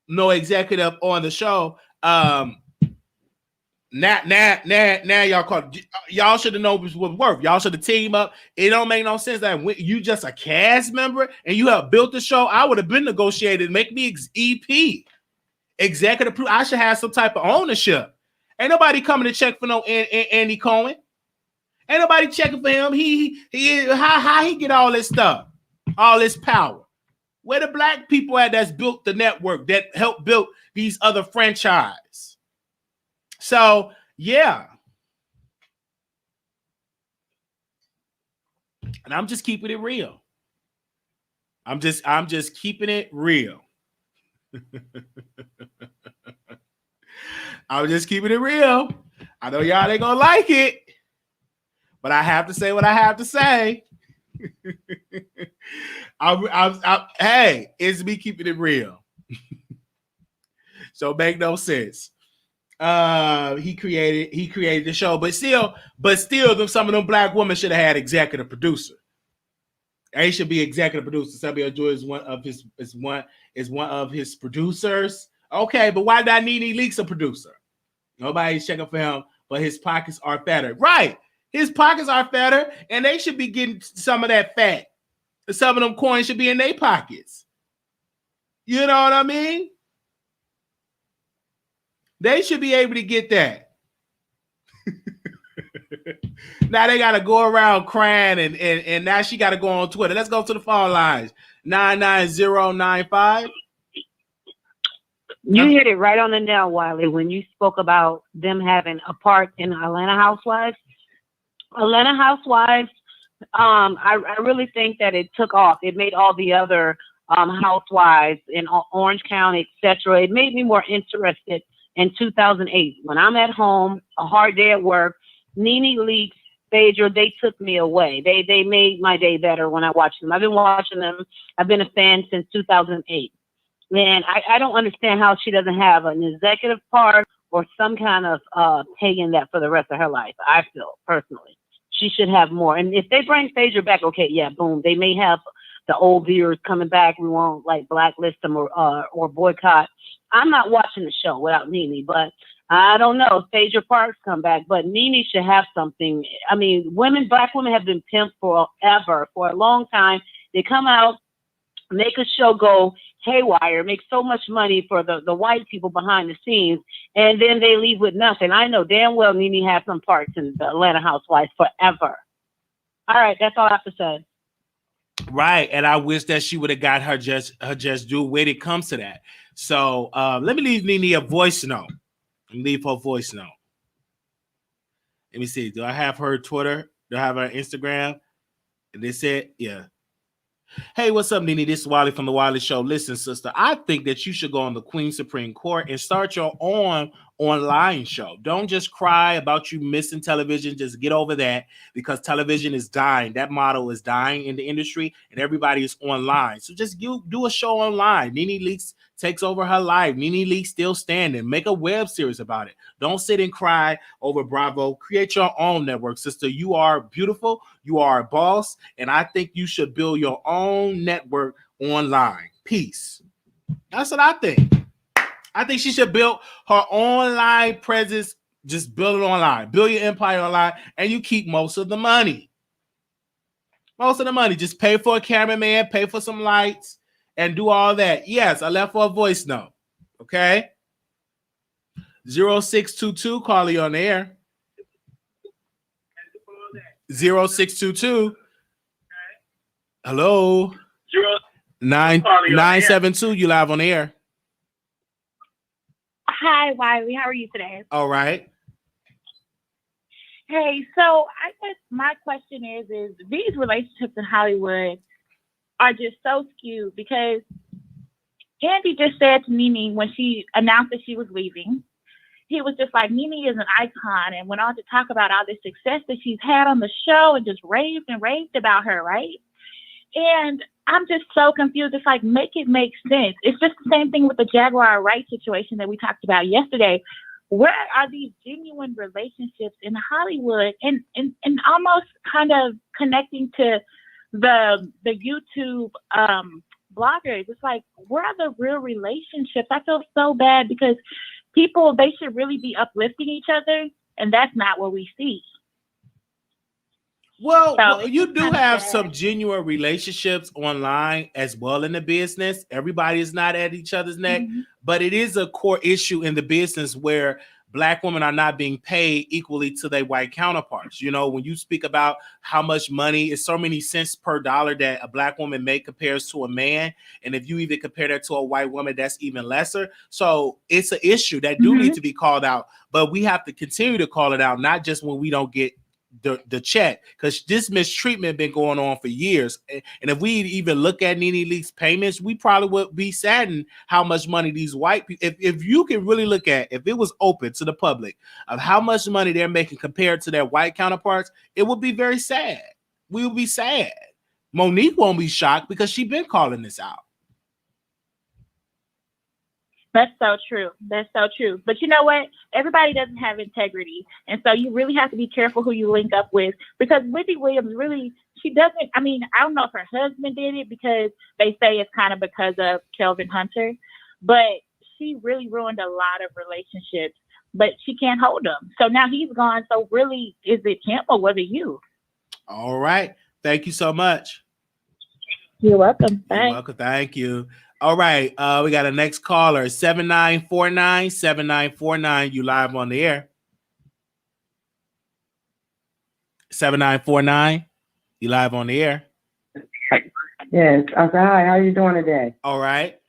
no executive on the show, now y'all should have known this would work. Y'all should have teamed up. It don't make no sense that when you just a cast member and you have built the show. I would have been negotiated. Make me EP executive. I should have some type of ownership. Ain't nobody coming to check for no Andy Cohen. Ain't nobody checking for him. How he get all this stuff, all this power? Where the black people at that's built the network that helped build these other franchise? So yeah, and I'm just keeping it real. I'm just keeping it real. I'm just keeping it real. I know y'all ain't gonna like it, but I have to say what I have to say. Hey, it's me keeping it real. So make no sense. He created the show, but still, some of them black women should have had executive producer. They should be executive producer. Samuel Joy is one of his producers. Okay, but why not NeNe Leakes a producer? Nobody's checking for him, but his pockets are fatter. Right. His pockets are fatter, and they should be getting some of that fat. Some of them coins should be in their pockets. You know what I mean? They should be able to get that. Now they got to go around crying, and now she got to go on Twitter. Let's go to the phone lines. 99095. You hit it right on the nail, Wiley, when you spoke about them having a part in Atlanta Housewives. Atlanta Housewives, I really think that it took off. It made all the other housewives in Orange County, etc. It made me more interested in 2008. When I'm at home, a hard day at work, NeNe Leakes, Phaedra, they took me away. They made my day better when I watched them. I've been watching them. I've been a fan since 2008. Man, I don't understand how she doesn't have an executive part or some kind of pay in that for the rest of her life. I feel personally she should have more. And if they bring Phaedra back, okay, yeah, boom. They may have the old viewers coming back. We won't like blacklist them or boycott. I'm not watching the show without NeNe, but I don't know if Phaedra Parks come back. But NeNe should have something. I mean, black women have been pimped forever, for a long time. They come out make a show go haywire, make so much money for the white people behind the scenes, and then they leave with nothing. I know damn well NeNe has some parts in the Atlanta Housewives forever. All right, that's all I have to say. Right, and I wish that she would have got her just due when it comes to that. So let me leave NeNe a voice note. Leave her voice note. Let me see. Do I have her Twitter? Do I have her Instagram? And they said, yeah. Hey, what's up, NeNe? This is Wiley from the Wiley Show. Listen, sister, I think that you should go on the Queen Supreme Court and start your own online show. Don't just cry about you missing television. Just get over that, because television is dying. That model is dying in the industry, and everybody is online. So just do a show online. NeNe Leakes takes over her life. NeNe Leakes still standing. Make a web series about it. Don't sit and cry over Bravo. Create your own network, sister. You are beautiful. You are a boss, and I think you should build your own network online. Peace. That's what I think. I think she should build her online presence. Just build it online. Build your empire online, and you keep most of the money. Most of the money. Just pay for a cameraman, pay for some lights, and do all that. Yes, I left for a voice note. Okay? 0622, call you on the air. 0622. Hello. 972, you live on the air. Hi, Wiley. How are you today? All right. Hey, so I guess my question is these relationships in Hollywood are just so skewed, because Andy just said to NeNe when she announced that she was leaving, he was just like, NeNe is an icon, and went on to talk about all the success that she's had on the show and just raved about her, right? And I'm just so confused. It's like, make it make sense. It's just the same thing with the Jaguar Wright situation that we talked about yesterday. Where are these genuine relationships in Hollywood? And almost kind of connecting to the YouTube bloggers. It's like, where are the real relationships? I feel so bad, because people, they should really be uplifting each other, and that's not what we see. Well, you do have some genuine relationships online as well in the business. Everybody is not at each other's neck, but it is a core issue in the business where Black women are not being paid equally to their white counterparts. You know, when you speak about how much money is so many cents per dollar that a Black woman make compares to a man, and if you even compare that to a white woman, that's even lesser. So it's an issue that do need to be called out, but we have to continue to call it out, not just when we don't get the check, because this mistreatment been going on for years. And if we even look at NeNe Leakes payments, we probably would be saddened how much money these white people, if you can really look at, if it was open to the public of how much money they're making compared to their white counterparts, it would be very sad. We would be sad. Monique won't be shocked because she been calling this out. That's so true. That's so true. But you know what? Everybody doesn't have integrity. And so you really have to be careful who you link up with, because Wendy Williams really, she doesn't, I mean, I don't know if her husband did it, because they say it's kind of because of Kelvin Hunter, but she really ruined a lot of relationships, but she can't hold them. So now he's gone. So really, is it him or was it you? All right. Thank you so much. You're welcome. Bye. You're welcome. Thank you. All right, we got a next caller, 7949, 7949. You live on the air. 7949, you live on the air. Yes. Okay. Hi. How you doing today? All right.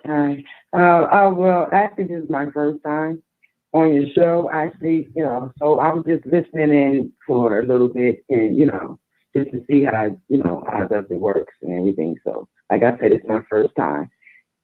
Hi. Well, actually, this is my first time on your show. Actually, so I was just listening in for a little bit, and just to see how does it works and everything. So, like I said, it's my first time.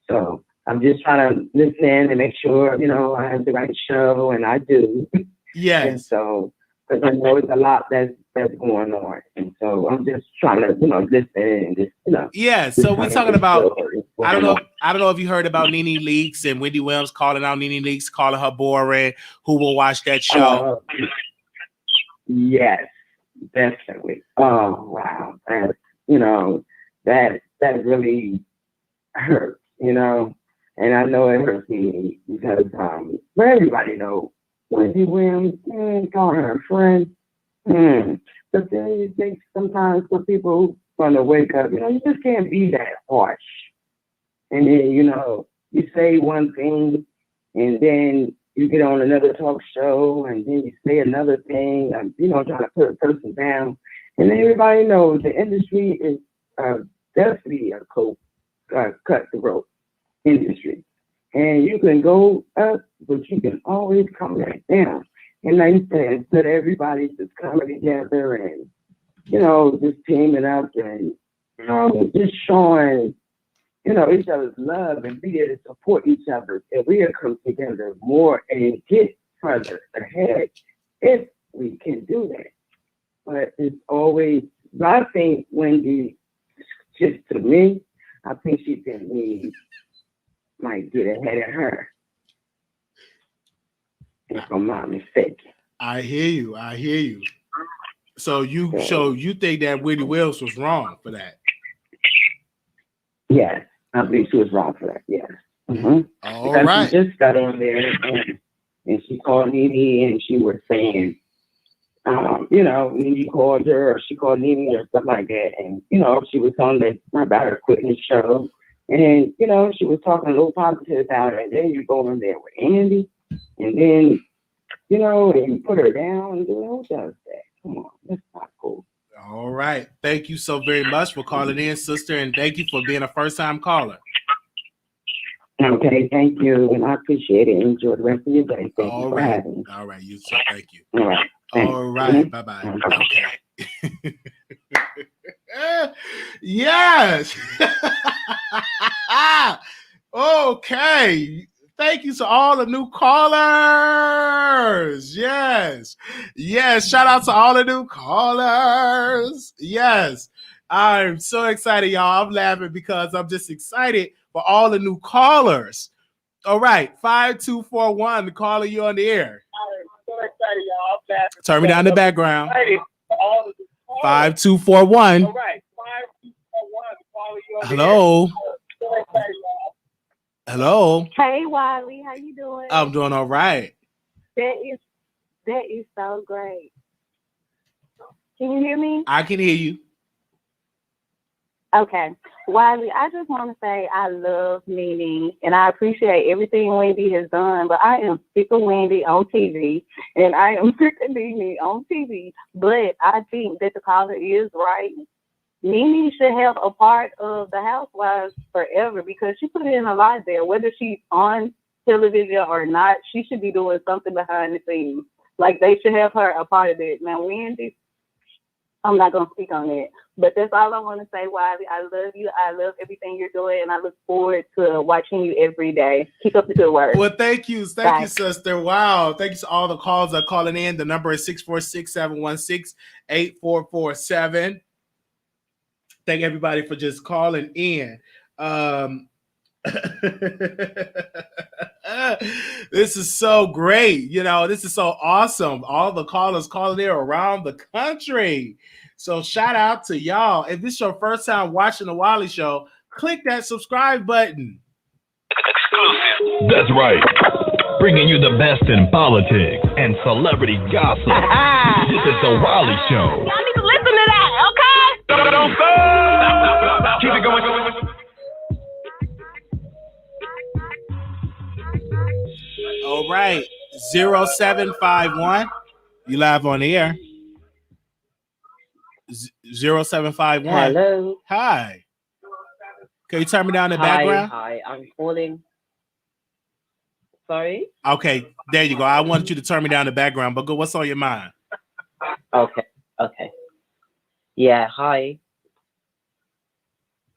So I'm just trying to listen in and make sure, I have the right show, and I do. Yes. And so, because I know it's a lot that's going on. And so I'm just trying to, listen and just, Yeah, so we're talking about, I don't know if you heard about NeNe Leakes and Wendy Williams calling out NeNe Leakes, calling her boring. Who will watch that show? Yes. Definitely. Oh wow, that really hurts, and I know it hurts me because but everybody knows Wendy Williams, call her a friend. But then it takes sometimes for people going to wake up. You know, you just can't be that harsh. And then, you know, you say one thing, and then you get on another talk show, and then you say another thing, you know, trying to put a person down. And everybody knows the industry is definitely a cutthroat industry. And you can go up, but you can always come back down. And like you said, instead of everybody just coming together and, you know, just teaming up and, you know, just showing, you know, each other's love and be there to support each other. And we'll come together more and get further ahead if we can do that. But it's always, I think Wendy, just to me, I think she think we might get ahead of her. If I'm not mistaken. I hear you. I hear you. So you think that Wendy Williams was wrong for that? Yes, I believe she was wrong for that. Yes. Mm-hmm. All because right. She just got on there and she called NeNe and she was saying, you know, NeNe called her or she called NeNe or something like that, and you know, she was on about her quitting the show, and you know, she was talking a little positive about her, and then you go in there with Andy. And then, you know, and you put her down. You know, who does that? Come on, that's not cool. All right. Thank you so very much for calling in, sister, and thank you for being a first-time caller. Okay, thank you, and I appreciate it. Enjoy the rest of your day. Thank you for having me. All right, you too. Thank you. All right. All right. Bye-bye. Okay. Yes. Okay. Thank you to all the new callers. Yes. Yes. Shout out to all the new callers. Yes. I'm so excited, y'all. I'm laughing because I'm just excited for all the new callers. All right. 5241. The caller, you on the air. I'm so excited, y'all. I'm laughing. Turn me down the background. All 5241. right. 5241. The caller, you on the Hello. air. So excited, y'all. Hello. Hey, Wiley, how you doing? I'm doing all right. That is so great. Can you hear me? I can hear you. Okay. Wiley, I just want to say I love NeNe, and I appreciate everything Wendy has done, but I am sick of Wendy on TV, and I am sick of NeNe on TV, but I think that the caller is right. NeNe should have a part of the Housewives forever because she put in a lot there. Whether she's on television or not, she should be doing something behind the scenes. Like, they should have her a part of it. Now, Wendy, I'm not going to speak on that. But that's all I want to say, Wiley. I love you. I love everything you're doing, and I look forward to watching you every day. Keep up the good work. Well, thank you. Thank you, sister. Wow. Thank you to all the calls that are calling in. The number is 646-716-8447. Thank everybody for just calling in. This is so great. You know, this is so awesome. All the callers calling in around the country. So shout out to y'all. If this is your first time watching the Wiley Show, click that subscribe button. Exclusive. That's right. Bringing you the best in politics and celebrity gossip. This is the Wiley Show. Y'all need to listen to that, okay? Don't stop. Keep it going. All right. 0751. You live on the air. 0751. Hello. Hi. Can you turn me down the background? Hi, I'm calling. Sorry? Okay, there you go. I wanted you to turn me down the background, but go. What's on your mind? Okay. Yeah, hi.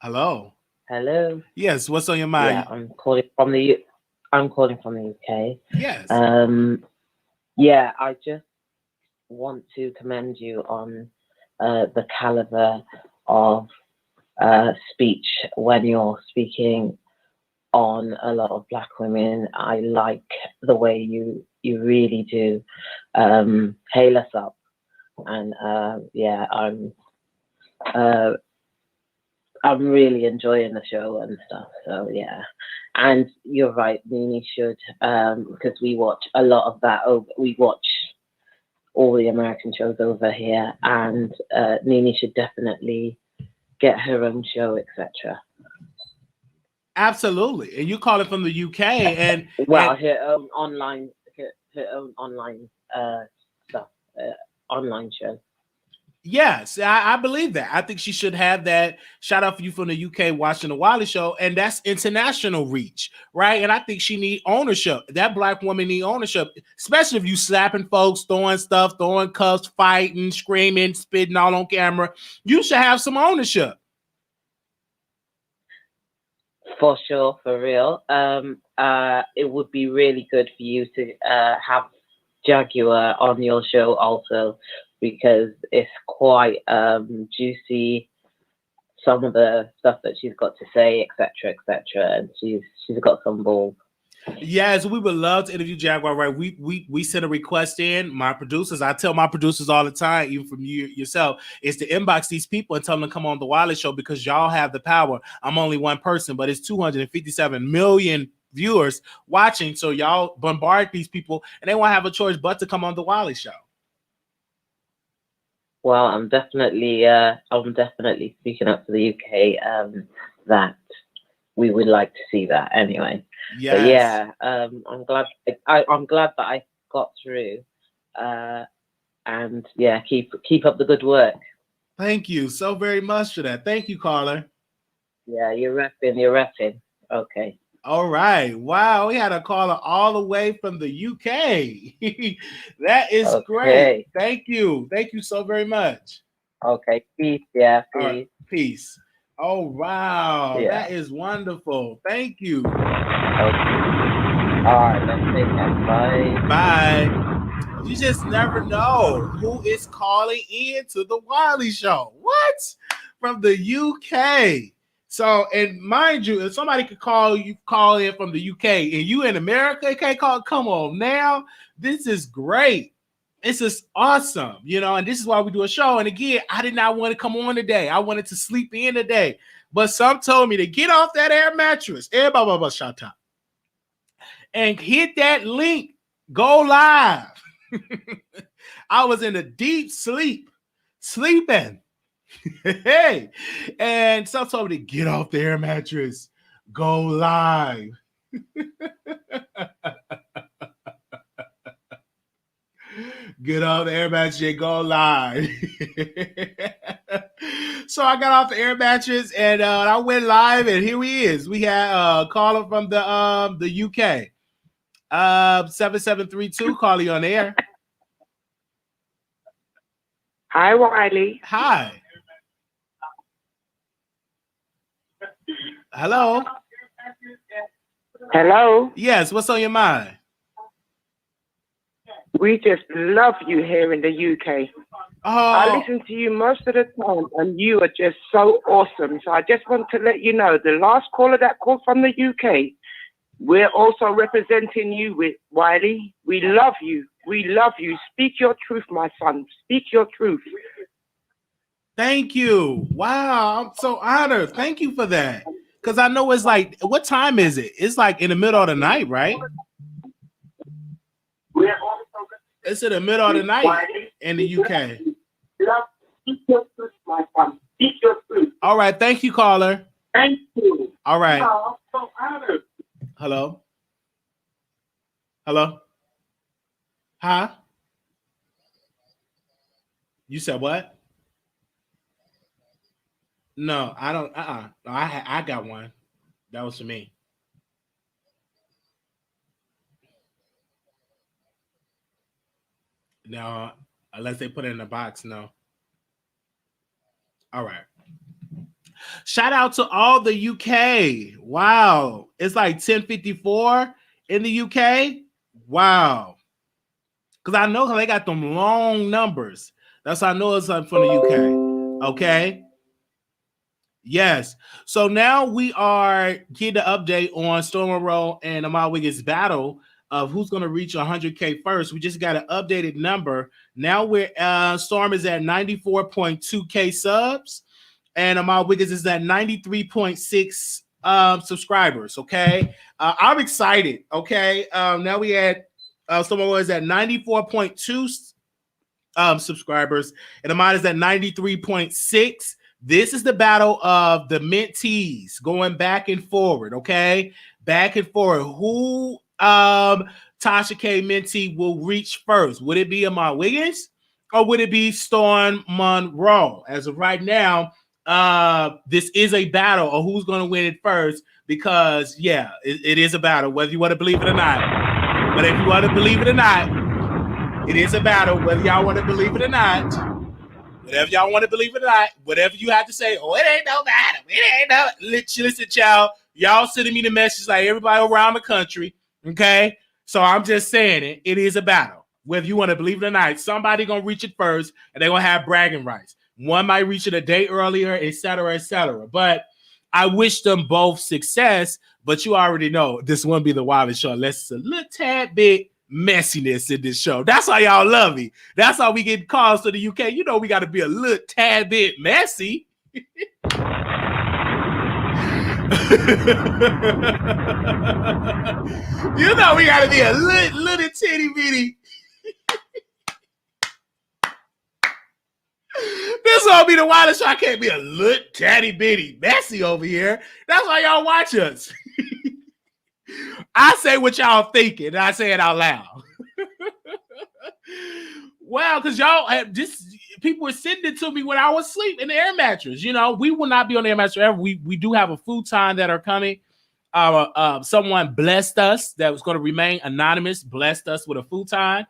Hello. Hello. Yes, what's on your mind? Yeah, I'm calling from the UK. Yes. Yeah, I just want to commend you on the caliber of speech when you're speaking on a lot of Black women. I like the way you really do hail us up, and yeah, I'm really enjoying the show and stuff. So yeah, and you're right, NeNe should, because we watch a lot of that. We watch all the American shows over here, and NeNe should definitely get her own show, etc. Absolutely. And you call it from the UK, and her own online, stuff, online show. Yes, I believe that. I think she should have that. Shout out for you from the UK watching the Wiley Show, and that's international reach, right? And I think she need ownership. That black woman need ownership, especially if you slapping folks, throwing stuff, throwing cups, fighting, screaming, spitting all on camera. You should have some ownership. For sure, for real. It would be really good for you to have Jaguar on your show also, because it's quite juicy, some of the stuff that she's got to say, etc., and she's got some balls. Yes, we would love to interview Jaguar. Right, we send a request in. My producers, I tell my producers all the time, even from you yourself, is to inbox these people and tell them to come on the Wiley Show, because y'all have the power. I'm only one person, but it's 257 million viewers watching. So y'all bombard these people, and they won't have a choice but to come on the Wiley Show. Well, I'm definitely speaking up to the UK that we would like to see that anyway. Yes. But yeah, I'm glad that I got through, and yeah, keep up the good work. Thank you so very much for that. Thank you, caller. Yeah, you're repping. Okay. All right. Wow, we had a caller all the way from the UK. That is great. Thank you. Thank you so very much. Okay. Peace. Yeah. Peace. Right. Peace. Oh, wow. Yeah. That is wonderful. Thank you. Okay. All right. Let's take that. Bye. Bye. You just never know who is calling in to the Wiley Show. What? From the UK. So, and mind you, if somebody could call in from the UK, and you in America can't call, come on now. This is great. This is awesome, and this is why we do a show. And again, I did not want to come on today. I wanted to sleep in today. But some told me to get off that air mattress. And hit that link. Go live. I was in a deep sleeping. Hey, and some told me to get off the air mattress, go live. Get off the air mattress and go live. So I got off the air mattress and I went live, and here he is. We had a caller from the UK. 7732, calling on air. Hi, Wiley. Hi. Hello. Hello. Yes, what's on your mind? We just love you here in the UK. Oh. I listen to you most of the time, and you are just so awesome. So I just want to let you know, the last caller that called from the UK, we're also representing you with Wiley. We love you. We love you. Speak your truth, my son. Speak your truth. Thank you. Wow, I'm so honored. Thank you for that. Because I know it's like, what time is it? It's like in the middle of the night, right? It's in the middle of the night in the UK. Speak your truth, my son. Speak your truth. All right. Thank you, caller. Thank you. All right. I'm so honored. Hello? Hello? Huh? You said what? No, I don't. No, I got one. That was for me. No, unless they put it in the box, no. All right. Shout out to all the UK. Wow. It's like 10:54 in the UK. Wow. Because I know they got them long numbers. That's how I know it's from the UK. Okay. Yes. So now we are getting the update on Storm Row and Amal Wiggins' battle of who's going to reach 100K first. We just got an updated number. Now we're Storm is at 94.2K subs, and Amal Wiggins is at 93.6 subscribers. Okay. I'm excited. Okay. Now we had someone was at 94.2 subscribers, and Amal is at 93.6. This is the battle of the mentees going back and forward, okay? Back and forward. Who Tasha K mentee will reach first? Would it be Amon Wiggins or would it be Storm Monroe? As of right now, this is a battle of who's going to win it first because, yeah, it is a battle, whether you want to believe it or not. But if you want to believe it or not, it is a battle, whether y'all want to believe it or not. Whatever y'all want to believe it or not, whatever you have to say, oh, it ain't no battle. It ain't no. Listen, child. Y'all sending me the message like everybody around the country, okay? So I'm just saying it. It is a battle. Whether you want to believe it or not, somebody going to reach it first, and they're going to have bragging rights. One might reach it a day earlier, et cetera, et cetera. But I wish them both success, but you already know this won't be the Wiley Show unless it's a little tad bit messiness in this show. That's why y'all love me. That's how we get calls to the UK. You know we got to be a little tad bit messy. You know we got to be a little titty bitty. This won't be the Wiley Show. I can't be a little tatty bitty messy over here. That's why y'all watch us. I say what y'all thinking, and I say it out loud. Well, because y'all people were sending it to me when I was asleep in the air mattress. You know, we will not be on the air mattress forever. We do have a futon that are coming. Someone blessed us that was going to remain anonymous, blessed us with a futon,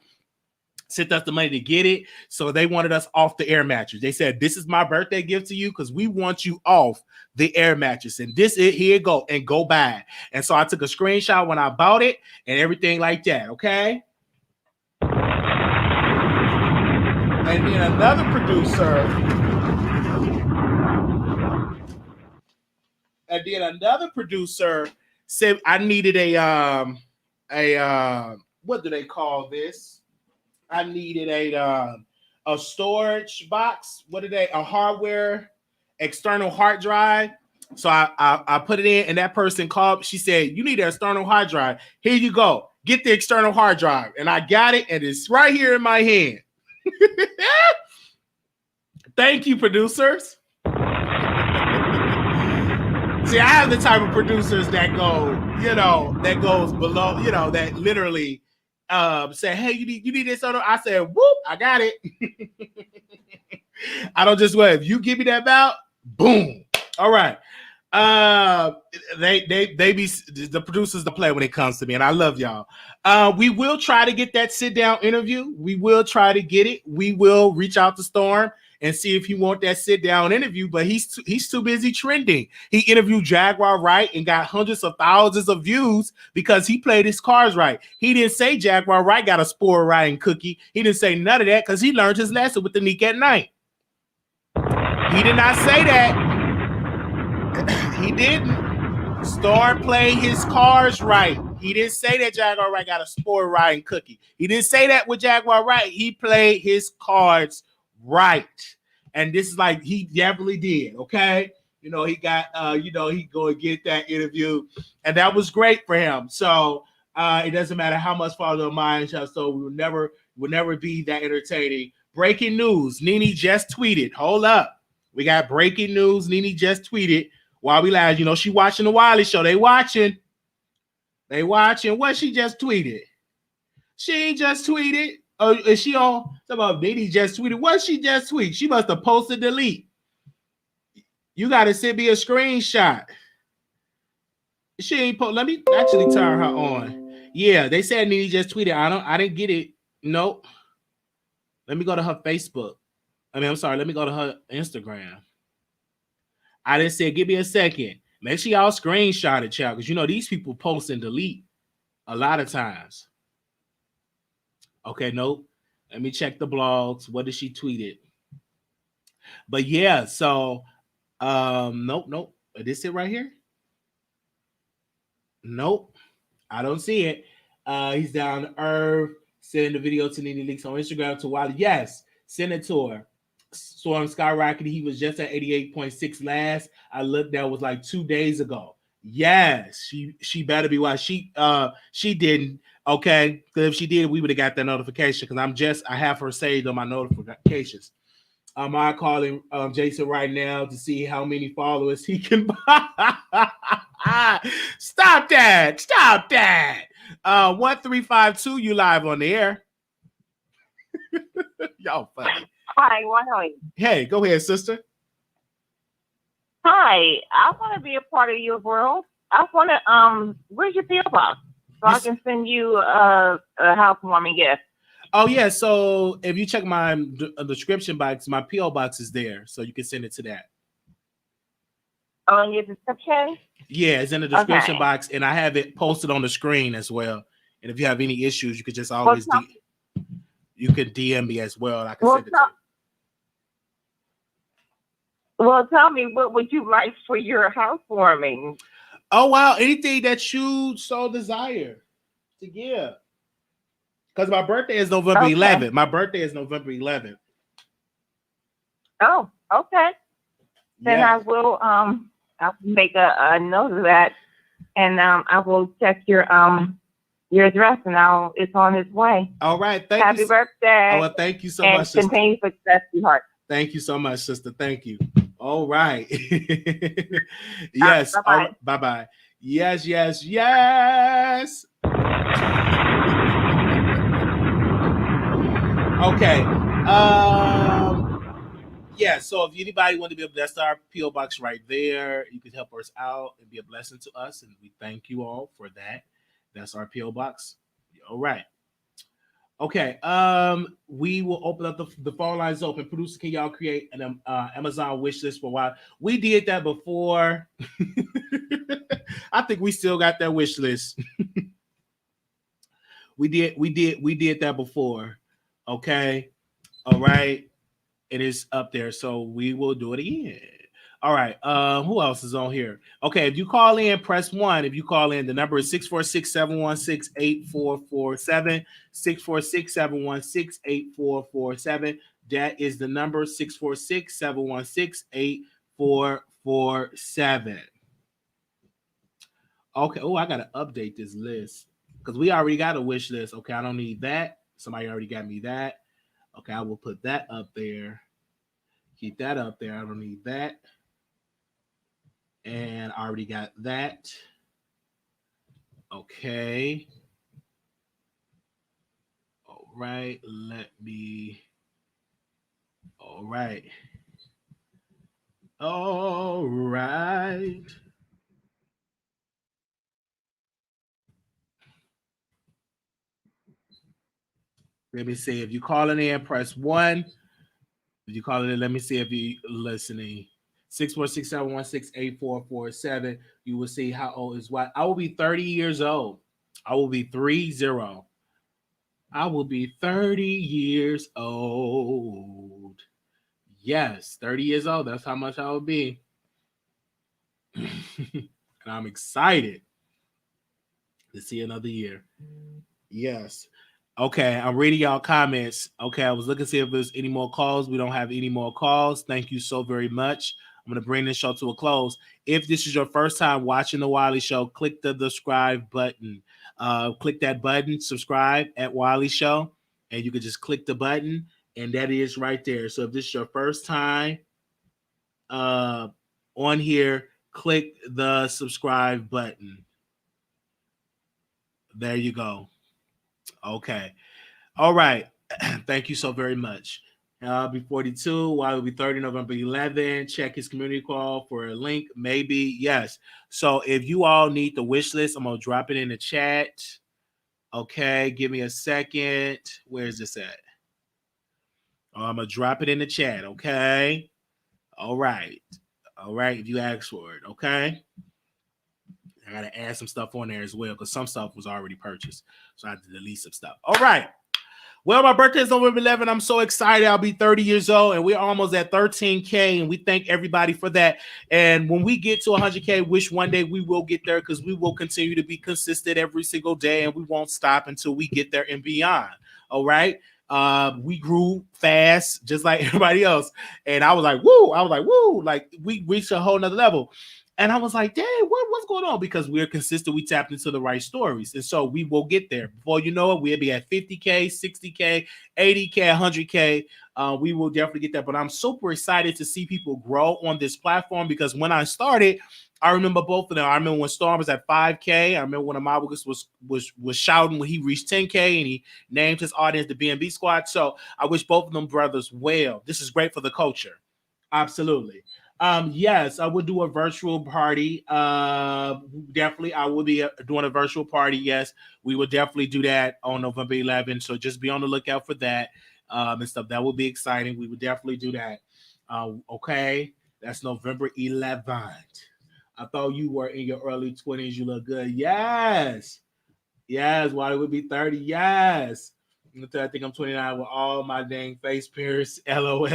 sent us the money to get it. So they wanted us off the air mattress. They said, this is my birthday gift to you because we want you off the air mattress. And this is here you go and go buy it. And so I took a screenshot when I bought it and everything like that. Okay. And then another producer said I needed a what do they call this? I needed a storage box. A hardware external hard drive. So I put it in, and that person called. She said, "You need an external hard drive. Here you go. Get the external hard drive." And I got it, and it's right here in my hand. Thank you, producers. See, I have the type of producers that go, that goes below, that literally say, hey, you need this. I said, whoop, I got it. I don't just wait. If you give me that bout, boom. All right. They be the producers to play when it comes to me, and I love y'all. We will try to get that sit down interview. We will try to get it. We will reach out to Storm and see if he want that sit down interview, but he's too busy trending. He interviewed Jaguar Wright and got hundreds of thousands of views because he played his cards right. He didn't say Jaguar Wright got a spore riding cookie. He didn't say none of that because he learned his lesson with the Nick at Night. He did not say that. He didn't. Storm played his cards right. He didn't say that Jaguar Wright got a spore riding cookie. He didn't say that with Jaguar Wright. He played his cards right. And this is like he definitely did. Okay. He got he go and get that interview. And that was great for him. So it doesn't matter how much farther mine shall so we will never be that entertaining. Breaking news. NeNe just tweeted. Hold up. We got breaking news. NeNe just tweeted while we live. She watching the Wiley Show. They watching. What she just tweeted? She ain't just tweeted. Oh, is she on? Some of NeNe just tweeted. What she just tweeted? She must have posted delete. You got to send me a screenshot. She ain't post. Let me actually turn her on. Yeah, they said NeNe just tweeted. I didn't get it. Nope. Let me go to her Facebook. I'm sorry. Let me go to her Instagram. I didn't say, give me a second. Make sure y'all screenshot it, child, because these people post and delete a lot of times. Okay, nope. Let me check the blogs. What did she tweet it? But yeah, so nope. Is this it right here? Nope. I don't see it. He's down to earth. Sending the video to NeNe Leakes on Instagram to Wiley. Yes, send it to her. Storm skyrocketed. He was just at 88.6 last. I looked, that was like 2 days ago. Yes, she better be why she didn't. Okay, because if she did, we would have got that notification because I have her saved on my notifications. I'm calling Jason right now to see how many followers he can buy. Stop that. Stop that. 1352, you live on the air. Y'all funny. Hi, Wiley. Hey, go ahead, sister. Hi, I want to be a part of your world. I want to, where's your PO box? So I can send you a housewarming gift. Oh, yeah. So if you check my description box, my PO box is there. So you can send it to that. Oh, in your description? Yeah, it's in the description box, and I have it posted on the screen as well. And if you have any issues, you could just always you could DM me as well. And I can send it to you. Well, tell me, what would you like for your housewarming? Oh, wow. Anything that you so desire to give. Because my birthday is November 11th. My birthday is November 11th. Oh, okay. Then I will I'll make a note of that, and I will check your address, and it's on its way. All right. Happy birthday. Oh, well, thank you so much, sister. And continue success, sweetheart. Thank you so much, sister. Thank you. All right. Yes. Bye-bye. Bye-bye. Yes, yes, yes. Okay. Yeah, so if anybody want to be able, that's our PO box right there. You can help us out and be a blessing to us, and we thank you all for that. That's our PO box. All right. Okay. We will open up the phone lines open. Producer, can y'all create an Amazon wish list for a while? We did that before. I think we still got that wish list. We did that before. Okay. All right. It is up there, so we will do it again. All right. Who else is on here? Okay, if you call in, press 1. If you call in, the number is 646-716-8447. 646-716-8447. That is the number, 646-716-8447. Okay. Oh, I gotta update this list because we already got a wish list. Okay, I don't need that. Somebody already got me that. Okay, I will put that up there. Keep that up there. I don't need that. And I already got that. Okay. All right. All right. All right. Let me see. If you call it in, press 1. If you call it in, let me see if you're listening. 646-716-8447. You will see how old is what. I will be 30 years old. I will be 30. I will be 30 years old. Yes, 30 years old. That's how much I will be. And I'm excited to see another year. Yes. Okay, I'm reading y'all comments. Okay, I was looking to see if there's any more calls. We don't have any more calls. Thank you so very much. I'm going to bring this show to a close. If this is your first time watching The Wiley Show, click the subscribe button. Click that button, subscribe at Wiley Show, and you can just click the button, and that is right there. So if this is your first time on here, click the subscribe button. There you go. Okay. All right. Thank you so very much. I'll be 42. Wiley will be 30 November 11. Check his community call for a link. Maybe. Yes. So if you all need the wish list, I'm going to drop it in the chat. Okay. Give me a second. Where's this at? I'm going to drop it in the chat. Okay. All right. All right. If you ask for it. Okay. I got to add some stuff on there as well because some stuff was already purchased. So I had to delete some stuff. All right. Well, my birthday is November 11th. I'm so excited. I'll be 30 years old, and we're almost at 13K, and we thank everybody for that. And when we get to 100K, wish one day we will get there because we will continue to be consistent every single day, and we won't stop until we get there and beyond. All right? We grew fast, just like everybody else. And I was like, woo. Like, we reached a whole nother level. And I was like, dang, what's going on? Because we're consistent. We tapped into the right stories. And so we will get there. Before you know it, we'll be at 50K, 60K, 80K, 100K. We will definitely get there. But I'm super excited to see people grow on this platform because when I started, I remember both of them. I remember when Storm was at 5K. I remember when Amawagus was shouting when he reached 10K and he named his audience the BNB Squad. So I wish both of them brothers well. This is great for the culture. Absolutely. Yes, I would do a virtual party. Definitely, I will be doing a virtual party. Yes, we will definitely do that on November 11th. So just be on the lookout for that and stuff. That will be exciting. We will definitely do that. Okay, that's November 11th. I thought you were in your early 20s. You look good. Yes. Yes. Why it would be 30? Yes. I think I'm 29 with all my dang face pierced. LOL.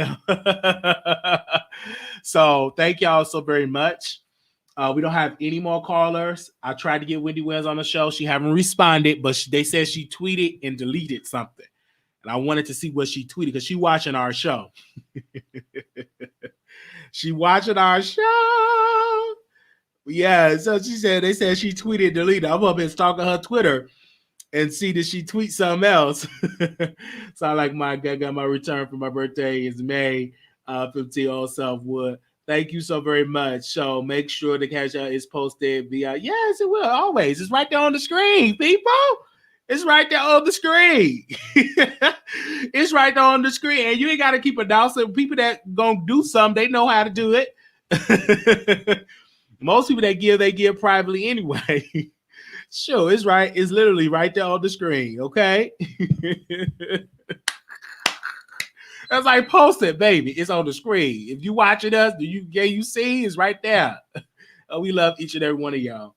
So thank y'all so very much. We don't have any more callers. I tried to get Wendy Williams on the show. She haven't responded, but they said she tweeted and deleted something. And I wanted to see what she tweeted because she watching our show. She watching our show. Yeah, so she said they said she tweeted deleted. I'm up and stalking her Twitter and see that she tweets something else. So I like I got my return for my birthday is May 15 on Southwood. Thank you so very much. So make sure the cash out is posted via. Yes, it will always. It's right there on the screen, people. It's right there on the screen. It's right there on the screen, and you ain't got to keep announcing. People that gonna do something, they know how to do it. Most people that give, they give privately anyway. Sure, it's right. It's literally right there on the screen. Okay. That's like post it, baby. It's on the screen. If you watching us, you see it's right there. We love each and every one of y'all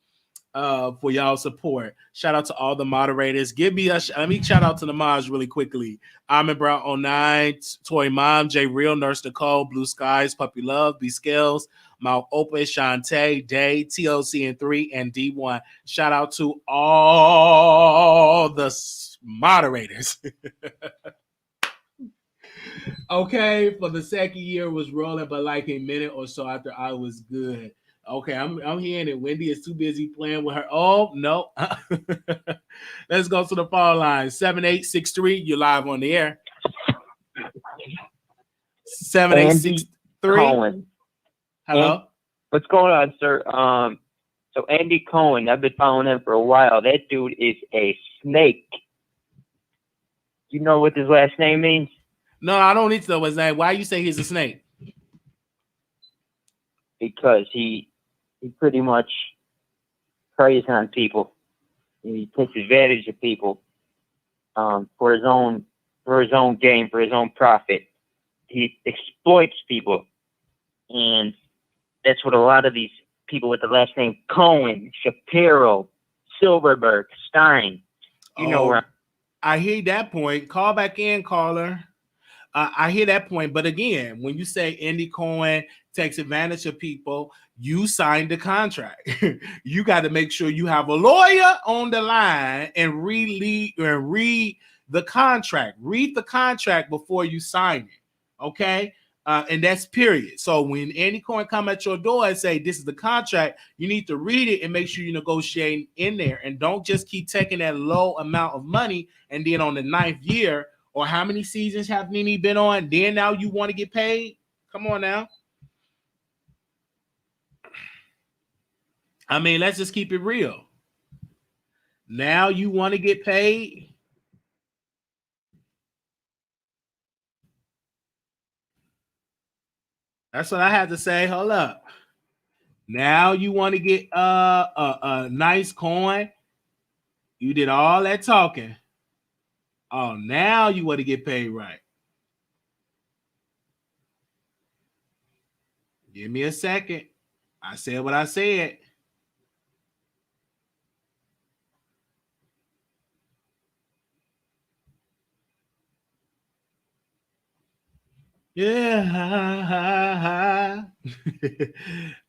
for y'all support. Shout out to all the moderators. Let me shout out to the mods really quickly. Armin Brown 09, Toy Mom, J Real, Nurse Nicole, Blue Skies, Puppy Love, B Skills, Mount Open, Shantae, Day, TLC and 3, and D1. Shout out to all the moderators. Okay, for the second year was rolling, but like a minute or so after I was good. Okay, I'm hearing it. Wendy is too busy playing with her. Oh, no. Let's go to the phone line. 7863, you're live on the air. 7863. Cohen. Hello? What's going on, sir? So Andy Cohen, I've been following him for a while. That dude is a snake. You know what his last name means? No, I don't need to know his name. Why you say he's a snake? Because he pretty much preys on people. He takes advantage of people for his own gain, for his own profit. He exploits people, and that's what a lot of these people with the last name Cohen, Shapiro, Silverberg, Stein. You know where I hear that point. Call back in, caller. I hear that point, but again, when you say Andy Cohen takes advantage of people, you signed the contract. You got to make sure you have a lawyer on the line and read the contract. Read the contract before you sign it, okay? And that's period. So when Andy Cohen come at your door and say, this is the contract, you need to read it and make sure you're negotiating in there. And don't just keep taking that low amount of money and then on the 9th year, or how many seasons have NeNe been on? Then now you want to get paid? Come on now. I mean, let's just keep it real. Now you want to get paid? That's what I had to say. Hold up. Now you want to get a nice coin? You did all that talking. Oh, now you want to get paid right. Give me a second. I said what I said. Yeah.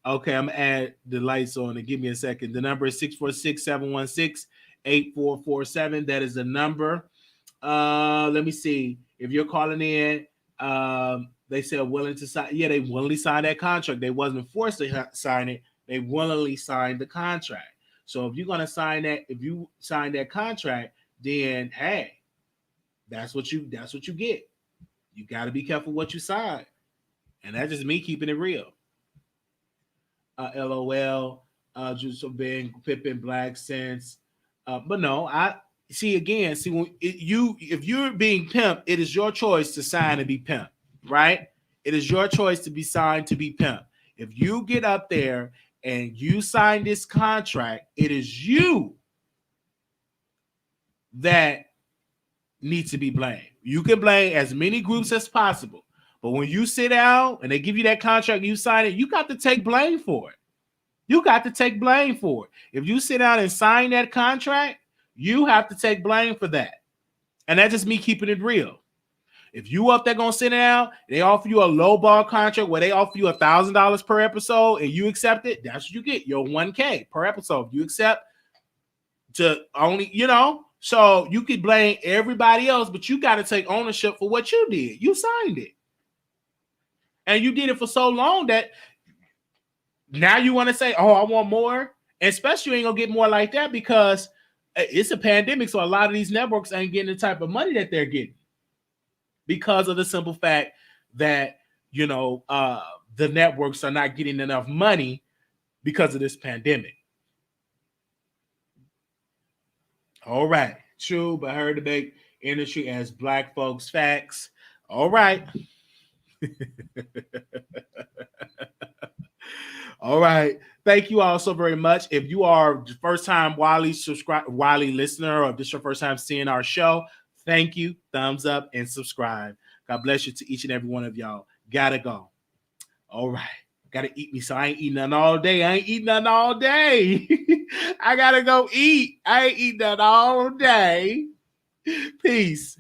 Okay, I'm going to add the lights on and give me a second. The number is 646-716-8447. That is the number. Let me see. If you're calling in, they said willing to sign. Yeah, they willingly signed that contract. They wasn't forced to sign it. They willingly signed the contract. So if you're gonna sign that, if you sign that contract, then hey, that's what you get. You got to be careful what you sign, and that's just me keeping it real. LOL, just for being Pippin Black Sense. But no, I see again. See, when if you're being pimp, it is your choice to sign to be pimp, right? It is your choice to be signed to be pimp. If you get up there and you sign this contract, it is you that needs to be blamed. You can blame as many groups as possible, but when you sit down and they give you that contract, you sign it, you got to take blame for it. You got to take blame for it. If you sit down and sign that contract, you have to take blame for that. And that's just me keeping it real. If you up there gonna sit down, they offer you a low ball contract where they offer you $1,000 per episode and you accept it, that's what you get, your $1,000 per episode. You accept to only, so you could blame everybody else, but you got to take ownership for what you did. You signed it. And you did it for so long that now you want to say, oh, I want more. And especially you ain't going to get more like that because it's a pandemic. So a lot of these networks ain't getting the type of money that they're getting because of the simple fact that, the networks are not getting enough money because of this pandemic. All right. True, but her debate industry as Black folks facts. All right. All right. Thank you all so very much. If you are first time Wiley listener, or this is your first time seeing our show, thank you. Thumbs up and subscribe. God bless you to each and every one of y'all. Gotta go. All right. Gotta eat me. So I ain't eating nothing all day. I gotta go eat. I ain't eating nothing all day. Peace.